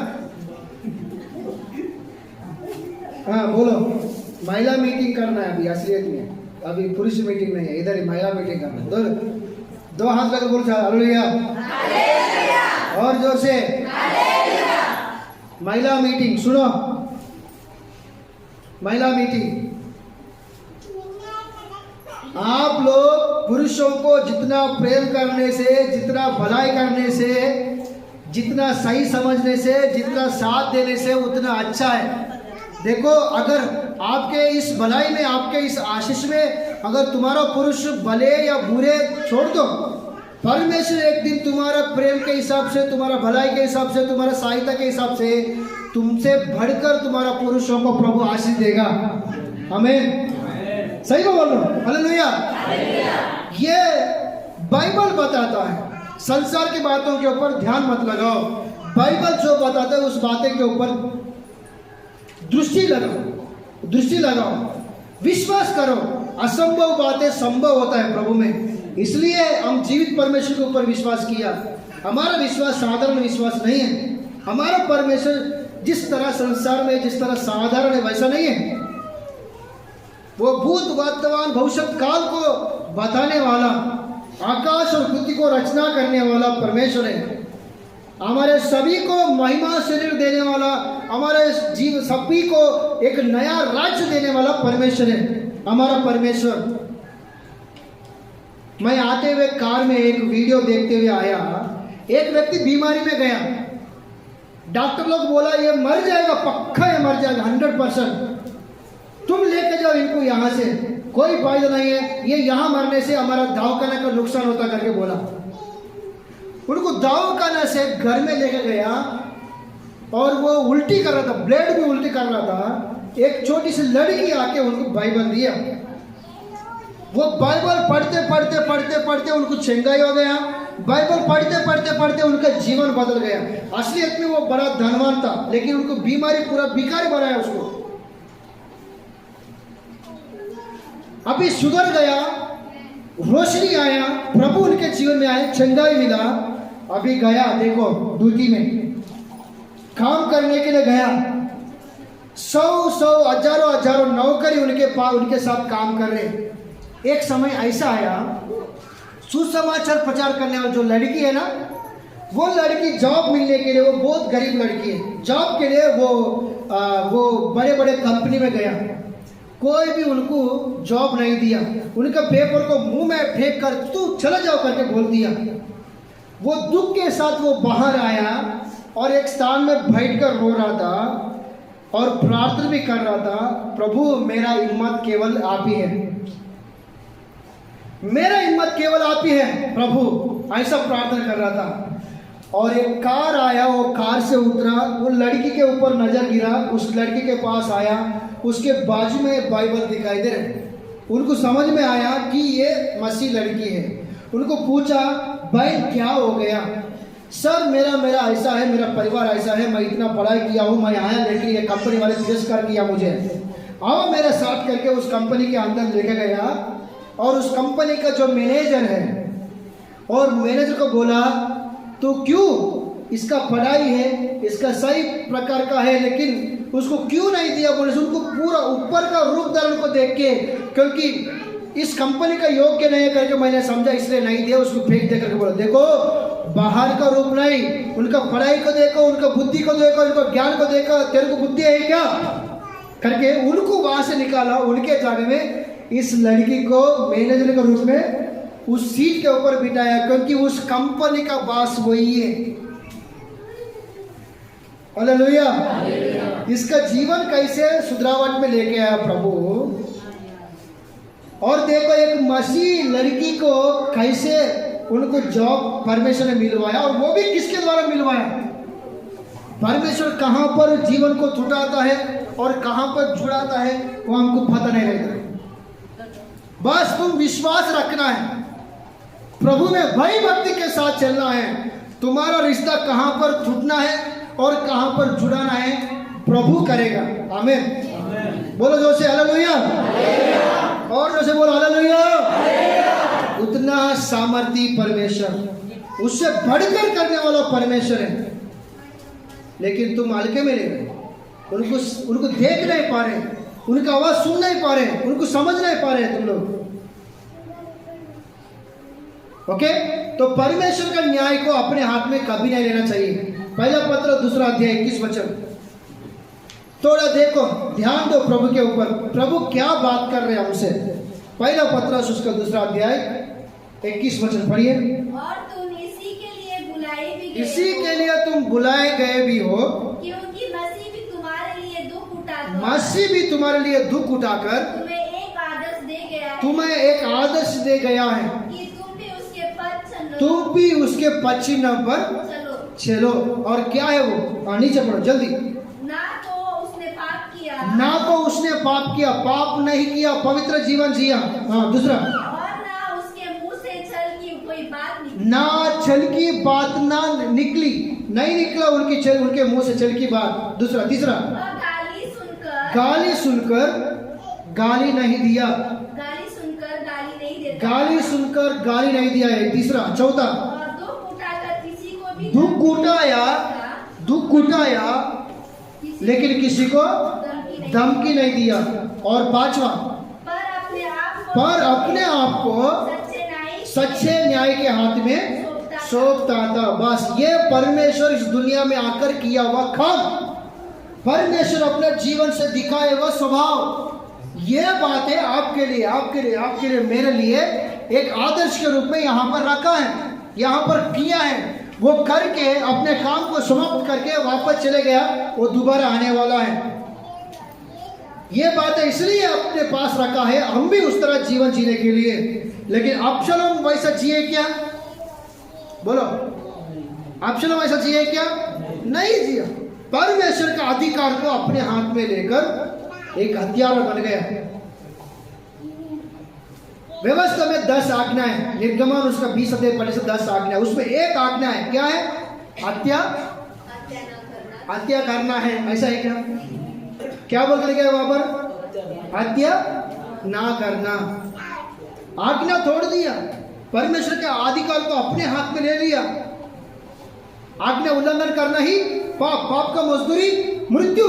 S1: हाँ बोलो, महिला मीटिंग करना है अभी असलियत में, अभी पुरुष मीटिंग नहीं है, इधर महिला मीटिंग करना है। दो हाथ लगा बोलो हालेलुया, और जोर से महिला मीटिंग। सुनो, महिला मीटिंग, आप लोग पुरुषों को जितना प्रेम करने से, जितना भलाई करने से, जितना सही समझने से, जितना साथ देने से उतना अच्छा है। देखो अगर आपके इस भलाई में, आपके इस आशीष में अगर तुम्हारा पुरुष भले या बुरे छोड़ दो, परमेश्वर एक दिन तुम्हारा प्रेम के हिसाब से, तुम्हारा भलाई के हिसाब से, तुम्हारा सहायता के हिसाब से तुमसे बढ़कर तुम्हारा पुरुषों को प्रभु आशीष देगा। आमीन। सही में बोल रहा हूं? हालेलुया। ये बाइबल बताता है। संसार की बातों के ऊपर ध्यान मत लगाओ। बाइबल जो बताता है उस बातें के ऊपर दृष्टि लगाओ, विश्वास करो। असंभव बातें संभव होता है प्रभु में। इसलिए हम जीवित परमेश्वर के ऊपर विश्वास किया। हमारा विश्वास साधारण विश्वास नहीं है। हमारा परमेश्वर जिस तरह संसार में जिस तरह साधारण है वैसा नहीं है। वो भूत, वर्तमान, भविष्य काल को बताने वाला, आकाश और पृथ्वी को रचना करने वाला परमेश्वर है। हमारे सभी को महिमा शरीर देने वाला, हमारे जीव सभी को एक नया राज्य देने वाला परमेश्वर है हमारा परमेश्वर। मैं आते हुए कार में एक वीडियो देखते हुए आया। एक व्यक्ति बीमारी में गया, डॉक्टर लोग बोला ये मर जाएगा, पक्का ये मर जाएगा 100%, तुम लेके जाओ इनको यहाँ से, कोई फायदा नहीं है, ये यहाँ मरने से हमारा दवाखाना का नुकसान होता करके बोला। उनको दवाखाना से घर में लेके गया और वो उल्टी कर रहा था, ब्लड भी उल्टी कर रहा था। एक छोटी सी लड़की आके उनको बाइबल दिया। वो बाइबल पढ़ते उनको चंगाई हो गया। बाइबल पढ़ते उनका जीवन बदल गया। असलियत में वो बड़ा धनवान था, लेकिन उनको बीमारी पूरा भिखारी बनाया उसको। अभी सुधर गया, रोशनी आया, प्रभु उनके जीवन में आए, चंगाई मिला। अभी गया देखो ड्यूटी में काम करने के लिए गया। 100 हजारों नौकरी उनके साथ काम कर रहे। एक समय ऐसा आया, सुसमाचार प्रचार करने वाली जो लड़की है ना, वो लड़की जॉब मिलने के लिए, वो बहुत गरीब लड़की है, जॉब के लिए वो बड़े बड़े कंपनी में गया। कोई भी उनको जॉब नहीं दिया। उनका पेपर को मुंह में फेंक कर तू चला जाओ करके बोल दिया। वो दुख के साथ वो बाहर आया और एक स्थान में बैठकर रो रहा था और प्रार्थना भी कर रहा था, प्रभु मेरा हिम्मत केवल आप ही है, मेरा हिम्मत केवल आप ही है प्रभु, ऐसा प्रार्थना कर रहा था। और एक कार आया, वो कार से उतरा, वो लड़की के ऊपर नजर गिरा, उस लड़की के पास आया, उसके बाजू में बाइबल दिखाई दे रहे। उनको समझ में आया कि ये मसीह लड़की है। उनको पूछा भाई क्या हो गया? सर मेरा ऐसा है, मेरा परिवार ऐसा है, मैं इतना पढ़ाई किया हूँ, मैं आया लेकिन ये कंपनी वाले तिरस्कार किया मुझे, आओ मेरे साथ करके उस कंपनी के अंदर लेके गया। और उस कंपनी का जो मैनेजर है, और मैनेजर को बोला तो क्यों, इसका पढ़ाई है, इसका सही प्रकार का है, लेकिन उसको क्यों नहीं दिया? बोले उनको पूरा ऊपर का रूप धारण को देख के, क्योंकि इस कंपनी का योग्य नहीं करके मैंने समझा इसलिए नहीं दिया, उसको फेंक दे करके बोला। देखो बाहर का रूप नहीं, उनका पढ़ाई को देखो, उनका बुद्धि को देखो, उनका ज्ञान को देखो, तेरे को बुद्धि है क्या करके उनको वहां से निकाला। उनके जगह में इस लड़की को मैनेजर के रूप में उस सीट के ऊपर बिठाया, क्योंकि उस कंपनी का बॉस वही है। हालेलुया। इसका जीवन कैसे सुधरावट में लेके आया प्रभु। और देखो एक मसीह लड़की को कैसे उनको जॉब परमेश्वर ने मिलवाया, और वो भी किसके द्वारा मिलवाया? परमेश्वर कहां पर जीवन को छुटाता है और कहां पर जुड़ाता है वो हमको पता नहीं रहता। बस तुम विश्वास रखना है, प्रभु में भय भक्ति के साथ चलना है। तुम्हारा रिश्ता कहां पर छूटना है और कहां पर जुड़ाना है प्रभु करेगा। आमीन। बोलो जोर से हालेलुया। और जोर से बोलो हालेलुया। उतना सामर्थी परमेश्वर, उससे बढ़कर करने वाला परमेश्वर है, लेकिन तुम हल्के में ले गए। उनको देख नहीं पा रहे, उनका आवाज सुन नहीं पा रहे, उनको समझ नहीं पा रहे तुम लोग। ओके, तो परमेश्वर का न्याय को अपने हाथ में कभी नहीं लेना चाहिए। पहला पत्र 2 अध्याय 21 वचन, थोड़ा देखो, ध्यान दो प्रभु के ऊपर, प्रभु क्या बात कर रहे हैं हमसे। पहला पत्र उसका 2 अध्याय 21 वचन पढ़िए।
S2: और तुम इसी के लिए बुलाए भी गए,
S1: इसी के लिए तुम बुलाए गए भी हो,
S2: क्योंकि मसीह भी तुम्हारे लिए दुख उठाता
S1: मसीह भी तुम्हारे लिए दुख उठाकर
S2: तुम्हें एक आदर्श दे गया है
S1: तुम्हें एक आदर्श दे गया है
S2: कि तुम भी उसके पद चलो।
S1: तुम भी उसके पद चिन्ह पर
S2: चलो।
S1: चलो। और क्या है वो? नीचे पढ़ो जल्दी।
S2: ना तो उसने पाप किया
S1: ना तो उसने पाप किया, पाप नहीं किया, पवित्र जीवन जिया। हाँ, दूसरा,
S2: और ना उसके मुंह से छल की कोई बात निकली।
S1: ना छल की बात ना निकली, नहीं निकला उनके मुंह से छल की बात। दूसरा, तीसरा,
S2: वह
S1: गाली सुनकर गाली नहीं दिया,
S2: गाली सुनकर गाली नहीं देता।
S1: गाली सुनकर गाली नहीं दिया है। तीसरा, चौथा,
S2: और दुख उठाकर किसी को भी
S1: दुख उठाया लेकिन किसी को धमकी नहीं दिया। और पांचवा, पर अपने आप को सच्चे न्याय के हाथ में सौंपता था। बस ये परमेश्वर इस दुनिया में आकर किया हुआ काम, परमेश्वर अपने जीवन से दिखाए हुआ स्वभाव, ये बातें आपके लिए मेरे लिए एक आदर्श के रूप में यहाँ पर रखा है, यहाँ पर किया है। वो करके अपने काम को समाप्त करके वापस चले गया, वो दोबारा आने वाला है। ये बातें इसलिए अपने पास रखा है, हम भी उस तरह जीवन जीने के लिए। लेकिन अब्शलोम वैसा जिए क्या? बोलो, अब्शलोम वैसा जिए क्या? नहीं जिया। परमेश्वर का अधिकार को अपने हाथ में लेकर एक हथियार बन गया। व्यवस्था में 10 आज्ञाएं, निर्गमन उसका 20 अध्याय पढ़ने से 10 आज्ञा, उसमें एक आज्ञा है, क्या है? हत्या करना है। ऐसा है क्या बोल कर गया वहां पर? हत्या ना करना। आज्ञा तोड़ दिया, परमेश्वर के अधिकार को अपने हाथ में ले लिया। आज्ञा उल्लंघन करना ही पाप का मजदूरी मृत्यु।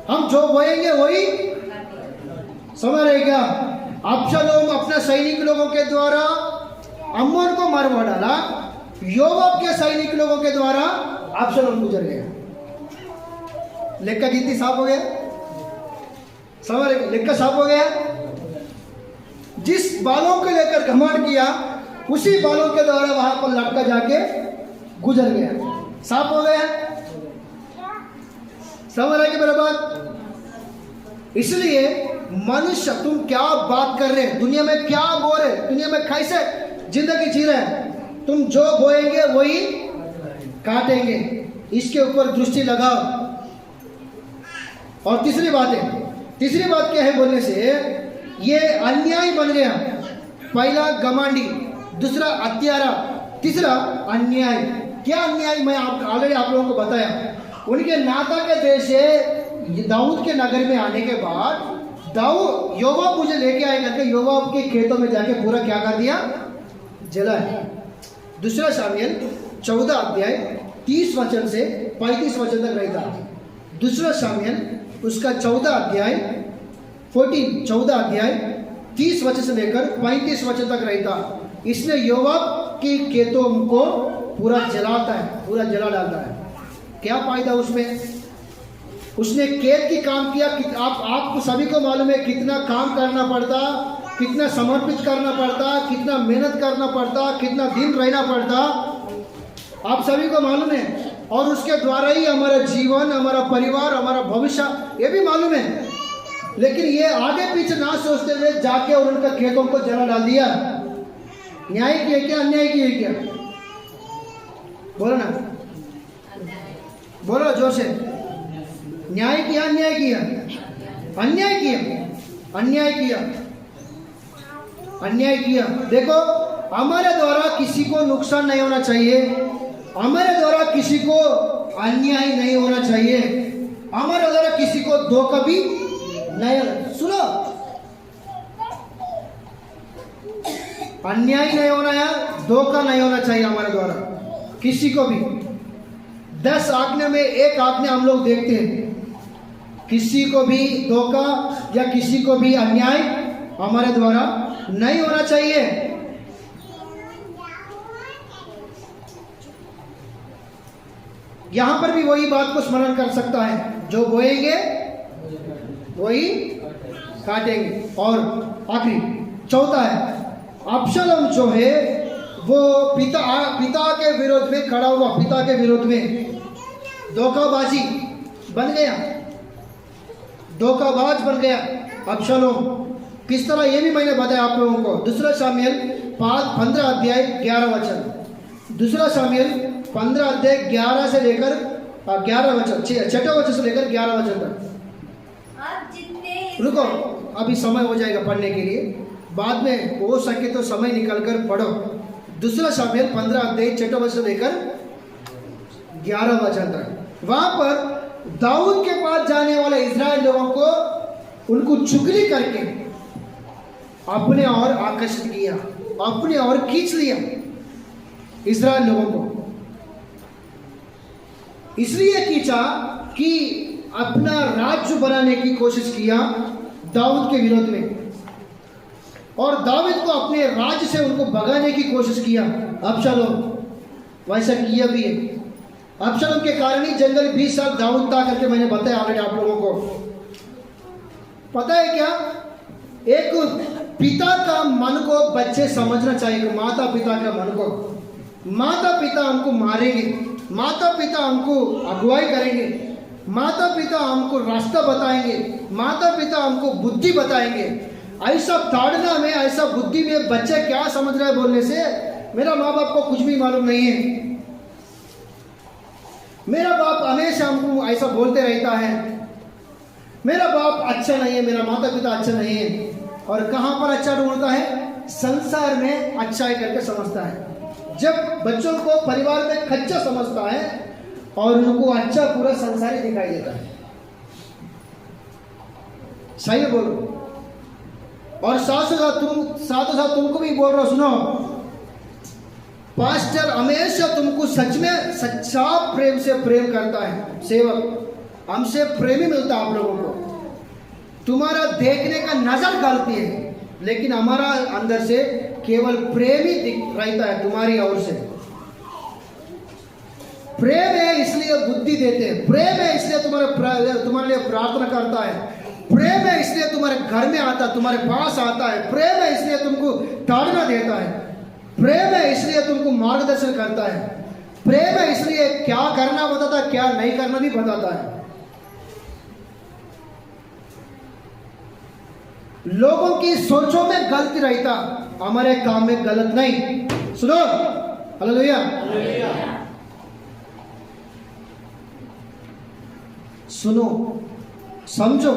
S1: हम जो बोएंगे वही समझ रहेगा। अब्शलोम अपने सैनिक लोगों के द्वारा अम्मोन को मारवा डाला, योआब के सैनिक लोगों के द्वारा अब्शलोम गुजर गया। लेक्का कितनी साफ हो गया? समझ रहे? लेक्का साफ हो गया। जिस बालों को लेकर घमंड किया, उसी बालों के द्वारा वहां पर लटका जाके गुजर गया, साफ हो गया। समझ रहे कि मेरा बात? इसलिए मनुष्य, तुम क्या बात कर रहे हैं, दुनिया में क्या बोल रहे, दुनिया में कैसे जिंदगी जी रहे हैं, तुम जो बोएंगे वही काटेंगे, इसके ऊपर दृष्टि लगाओ। और तीसरी बात क्या है बोलने से, ये अन्याय बन गया। पहला घमंडी, दूसरा हत्यारा, तीसरा अन्याय। क्या अन्याय? मैं ऑलरेडी आप लोगों को बताया। उनके नाता के देश से दाऊद के नगर में आने के बाद दाऊद योआब मुझे लेके आए करके योआब के खेतों में जाके पूरा क्या कर दिया? जला है। दूसरा शामुएल 14 अध्याय 30 वचन से 35 वचन तक रहता। दूसरा शामुएल उसका 14 अध्याय 30 वचन से लेकर 35 वचन तक रहता। इसने योआब के खेतों को पूरा जलाता है, पूरा जला डालता है। क्या फायदा उसमें? उसने खेत की काम किया। आप सभी को मालूम है कितना काम करना पड़ता, कितना समर्पित करना पड़ता, कितना मेहनत करना पड़ता, कितना दिन रहना पड़ता, आप सभी को मालूम है। और उसके द्वारा ही हमारा जीवन, हमारा परिवार, हमारा भविष्य, ये भी मालूम है। लेकिन ये आगे पीछे ना सोचते हुए जाके और उनका खेतों को जला डाल दिया। न्याय किया क्या? अन्याय किया क्या? बोलो ना, बोलो जोर से। न्याय किया, अन्याय किया? अन्याय किया, अन्याय किया, अन्याय किया। देखो, हमारे द्वारा किसी को नुकसान नहीं होना चाहिए, हमारे द्वारा किसी को अन्याय नहीं होना चाहिए, हमारे द्वारा किसी को धोखा भी नहीं। सुनो, अन्याय नहीं होना या धोखा नहीं होना चाहिए हमारे द्वारा किसी को भी। 10 आज्ञा में एक आज्ञा हम लोग देखते हैं, किसी को भी धोखा या किसी को भी अन्याय हमारे द्वारा नहीं होना चाहिए। यहां पर भी वही बात को स्मरण कर सकता है, जो बोएंगे वही काटेंगे। और आखिरी चौथा है, अब्शलोम जो है वो पिता के विरोध में खड़ा हुआ, पिता के विरोध में धोखाबाजी, बन गया, धोखाबाज बन गया अबशालोम। किस तरह ये भी मैंने बताया आप लोगों को। दूसरा शामुएल 15 अध्याय 11 वचन, दूसरा शामुएल 15 अध्याय 11 से लेकर 11 वचन, 6 वचन से लेकर 11 वचन तक।
S2: आप जितने
S1: रुको, अभी समय हो जाएगा पढ़ने के लिए, बाद में हो सके तो समय निकाल कर पढ़ो। दूसरा शामुएल 15 अध्याय 6 वचन से लेकर 11 वचन तक। वहां पर दाऊद के पास जाने वाले इस्राएल लोगों को उनको चुगली करके अपने और आकर्षित किया, अपने और खींच लिया इस्राएल लोगों को। इसलिए खींचा कि अपना राज्य बनाने की कोशिश किया दाऊद के विरोध में, और दाऊद को अपने राज्य से उनको भगाने की कोशिश किया अबशालोम। वैसा किया भी है। अबशालोम के कारण ही जंगल 20 साल दाऊद था करके मैंने बताया ऑलरेडी आप लोगों को। पता है क्या, एक पिता का मन को बच्चे समझना चाहिए। माता पिता का मन को, माता पिता हमको मारेंगे, माता पिता हमको अगुवाई करेंगे, माता पिता हमको रास्ता बताएंगे, माता पिता हमको बुद्धि बताएंगे। ऐसा ताड़ना में, ऐसा बुद्धि में बच्चे क्या समझ रहे हैं बोलने से, मेरा माँ बाप को कुछ भी मालूम नहीं है, मेरा बाप हमेशा हमको ऐसा बोलते रहता है, मेरा बाप अच्छा नहीं है, मेरा माता पिता अच्छा नहीं है। और कहाँ पर अच्छा ढूंढता है, संसार में अच्छा है करके समझता है। जब बच्चों को परिवार में कच्चा समझता है और उनको अच्छा पूरा संसार ही दिखाई देता है। सही है बोलो। और साथ साथ तुमको भी बोल रहा हूं, सुनो, पास्टर हमेशा तुमको सच में सच्चा प्रेम से प्रेम करता है। सेवक हमसे प्रेमी मिलता है आप लोगों को। तुम्हारा देखने का नजर गलती है, लेकिन हमारा अंदर से केवल प्रेम ही रहता है तुम्हारी ओर से। प्रेम है इसलिए बुद्धि देते हैं, प्रेम है इसलिए तुम्हारे लिए प्रार्थना करता है, प्रेम है इसलिए तुम्हारे घर में आता है, तुम्हारे पास आता है, प्रेम है इसलिए तुमको ताड़ना देता है, प्रेम है इसलिए तुमको मार्गदर्शन करता है, प्रेम है इसलिए क्या करना बताता है, क्या नहीं करना भी बताता है। लोगों की सोचों में गलती रहता, हमारे काम में गलत नहीं। सुनो, हालेलुया। सुनो, समझो,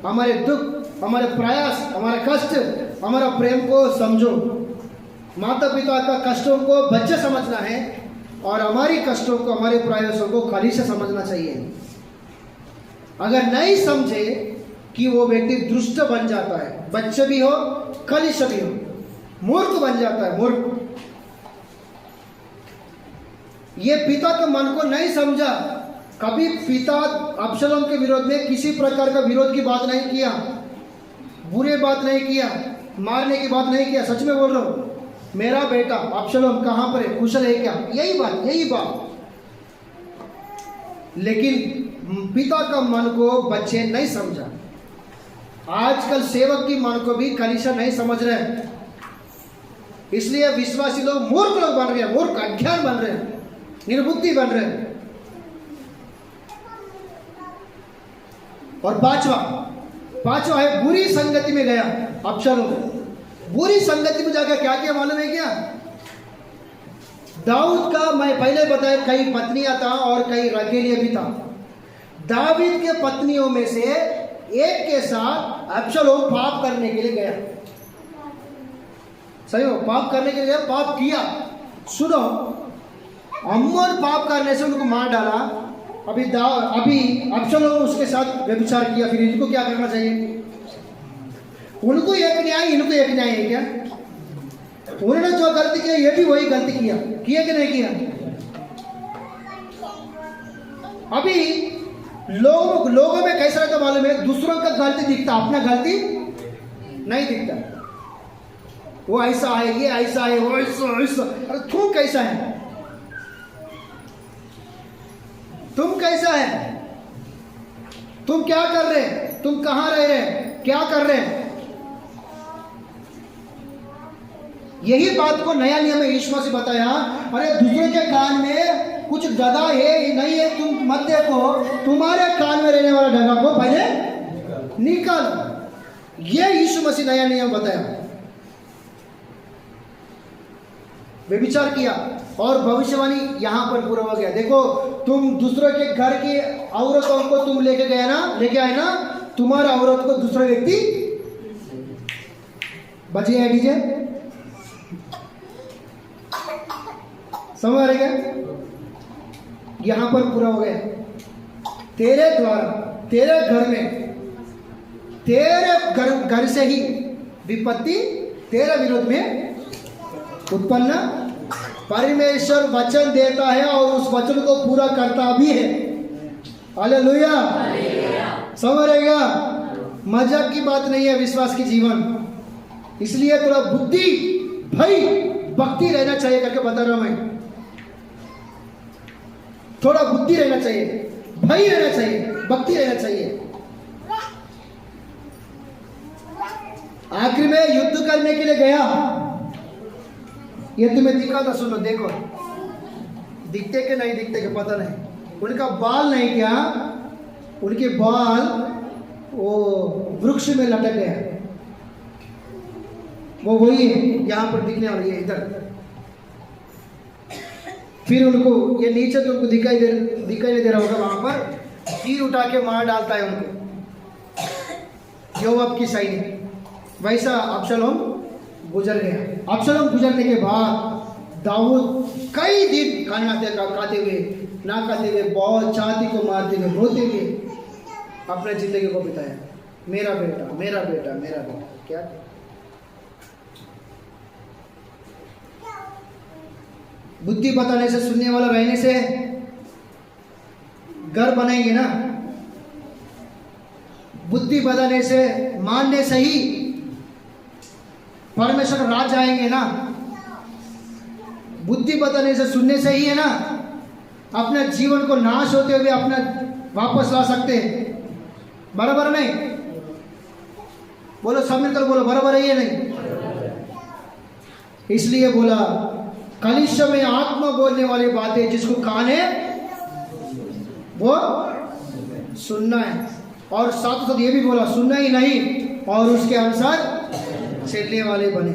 S1: हमारे दुख, हमारे प्रयास, हमारे कष्ट, हमारा प्रेम को समझो। माता पिता का कष्टों को बच्चे समझना है और हमारी कष्टों को, हमारे प्रयासों को खाली से समझना चाहिए। अगर नहीं समझे कि वो व्यक्ति दुष्ट बन जाता है, बच्चे भी हो, कलिश भी हो, मूर्ख बन जाता है, मूर्ख। ये पिता के मन को नहीं समझा। कभी पिता अबशालोम के विरोध में किसी प्रकार का विरोध की बात नहीं किया, बुरे बात नहीं किया, मारने की बात नहीं किया। सच में बोल रहा हूं, मेरा बेटा अबशालोम कहां पर है, कुशल है क्या, यही बात। लेकिन पिता का मन को बच्चे नहीं समझा। आजकल सेवक की मन को भी कलीसिया नहीं समझ रहे हैं, इसलिए विश्वासी लोग मूर्ख लोग बन रहे हैं, मूर्ख, अज्ञान बन रहे हैं, निर्बुद्धि बन रहे हैं। और पांचवा है बुरी संगति में गया अबशालोम। बुरी संगति में जाकर क्या किया मालूम है क्या? दाऊद का मैं पहले बताया कई पत्नियां था और कई रखेलिया भी था। दाऊद के पत्नियों में से एक के साथ अबशालोम पाप करने के लिए गया। सही हो, पाप करने के लिए पाप किया। सुनो, अम्मोन पाप करने से उनको मार डाला। अभी अबशालोम उसके साथ व्यभिचार किया। फिर इनको क्या करना चाहिए? उनको एक न्याय, इनको एक न्याय है क्या? उन्होंने जो गलती किया ये भी वही गलती किया कि नहीं किया? अभी लोगों में कैसा रहता मालूम है? दूसरों का गलती दिखता, अपना गलती नहीं दिखता। वो ऐसा है, ये ऐसा है, वो ऐसा। अरे तुम कैसा है? तुम कैसा है? तुम क्या कर रहे? तुम कहां रह रहे? क्या कर रहे? यही बात को नया नियम में यीशु मसीह बताया। अरे दूसरे के कान में कुछ गधा है नहीं है तुम मत देखो, तुम्हारे कान में रहने वाला डगा को पहले निकाल। ये यीशु मसीह नया नियम बताया। वे विचार किया और भविष्यवाणी यहां पर पूरा हो गया। देखो तुम दूसरों के घर की औरतों को तुम लेके आए ना, तुम्हारा औरत को दूसरा व्यक्ति बच गया। डीजे समझ आ रहे क्या? यहां पर पूरा हो गया। तेरे द्वारा तेरे घर में तेरे घर से ही विपत्ति तेरे विरोध में उत्पन्न। परमेश्वर वचन देता है और उस वचन को पूरा करता भी है। हालेलुया। समझ रहेगा? मजाक की बात नहीं है विश्वास की जीवन। इसलिए थोड़ा बुद्धि भय भक्ति रहना चाहिए करके बता रहा हूं मैं। थोड़ा बुद्धि रहना चाहिए, भय रहना चाहिए, भक्ति रहना चाहिए। आखिर में युद्ध करने के लिए गया। ये तुम्हें दिखा था, सुनो देखो, दिखते के नहीं दिखते के पता नहीं। उनका बाल नहीं क्या, उनके बाल वो वृक्ष में लटक गया। वो वही है यहां पर दिखने वाली है इधर। फिर उनको ये नीचे तो उनको दिखाई नहीं दे रहा होगा। वहां पर तीर उठा के मार डालता है उनको योआब की सैनिक। वैसा अब्शलोम गुजर गया। अब्शलोम गुजरने के बाद दाऊद कई दिन खाते हुए बहुत छाती को मारते हुए रोते हुए अपने जिंदगी को बिताया। मेरा बेटा मेरा बेटा मेरा बेटा। क्या बुद्धि बताने से सुनने वाला रहने से घर बनाएंगे ना। बुद्धि बताने से मानने से ही परमेश्वर राज आएंगे ना। बुद्धि बताने से सुनने से ही है ना अपने जीवन को नाश होते हुए अपना वापस ला सकते हैं। बराबर नहीं? बोलो सब मिलकर बोलो, बराबर है ये नहीं? इसलिए बोला कलीसिया में आत्मा बोलने वाली बातें जिसको कान है वो सुनना है। और साथ साथ ये भी बोला सुनना ही नहीं और उसके अनुसार चलने वाले बने।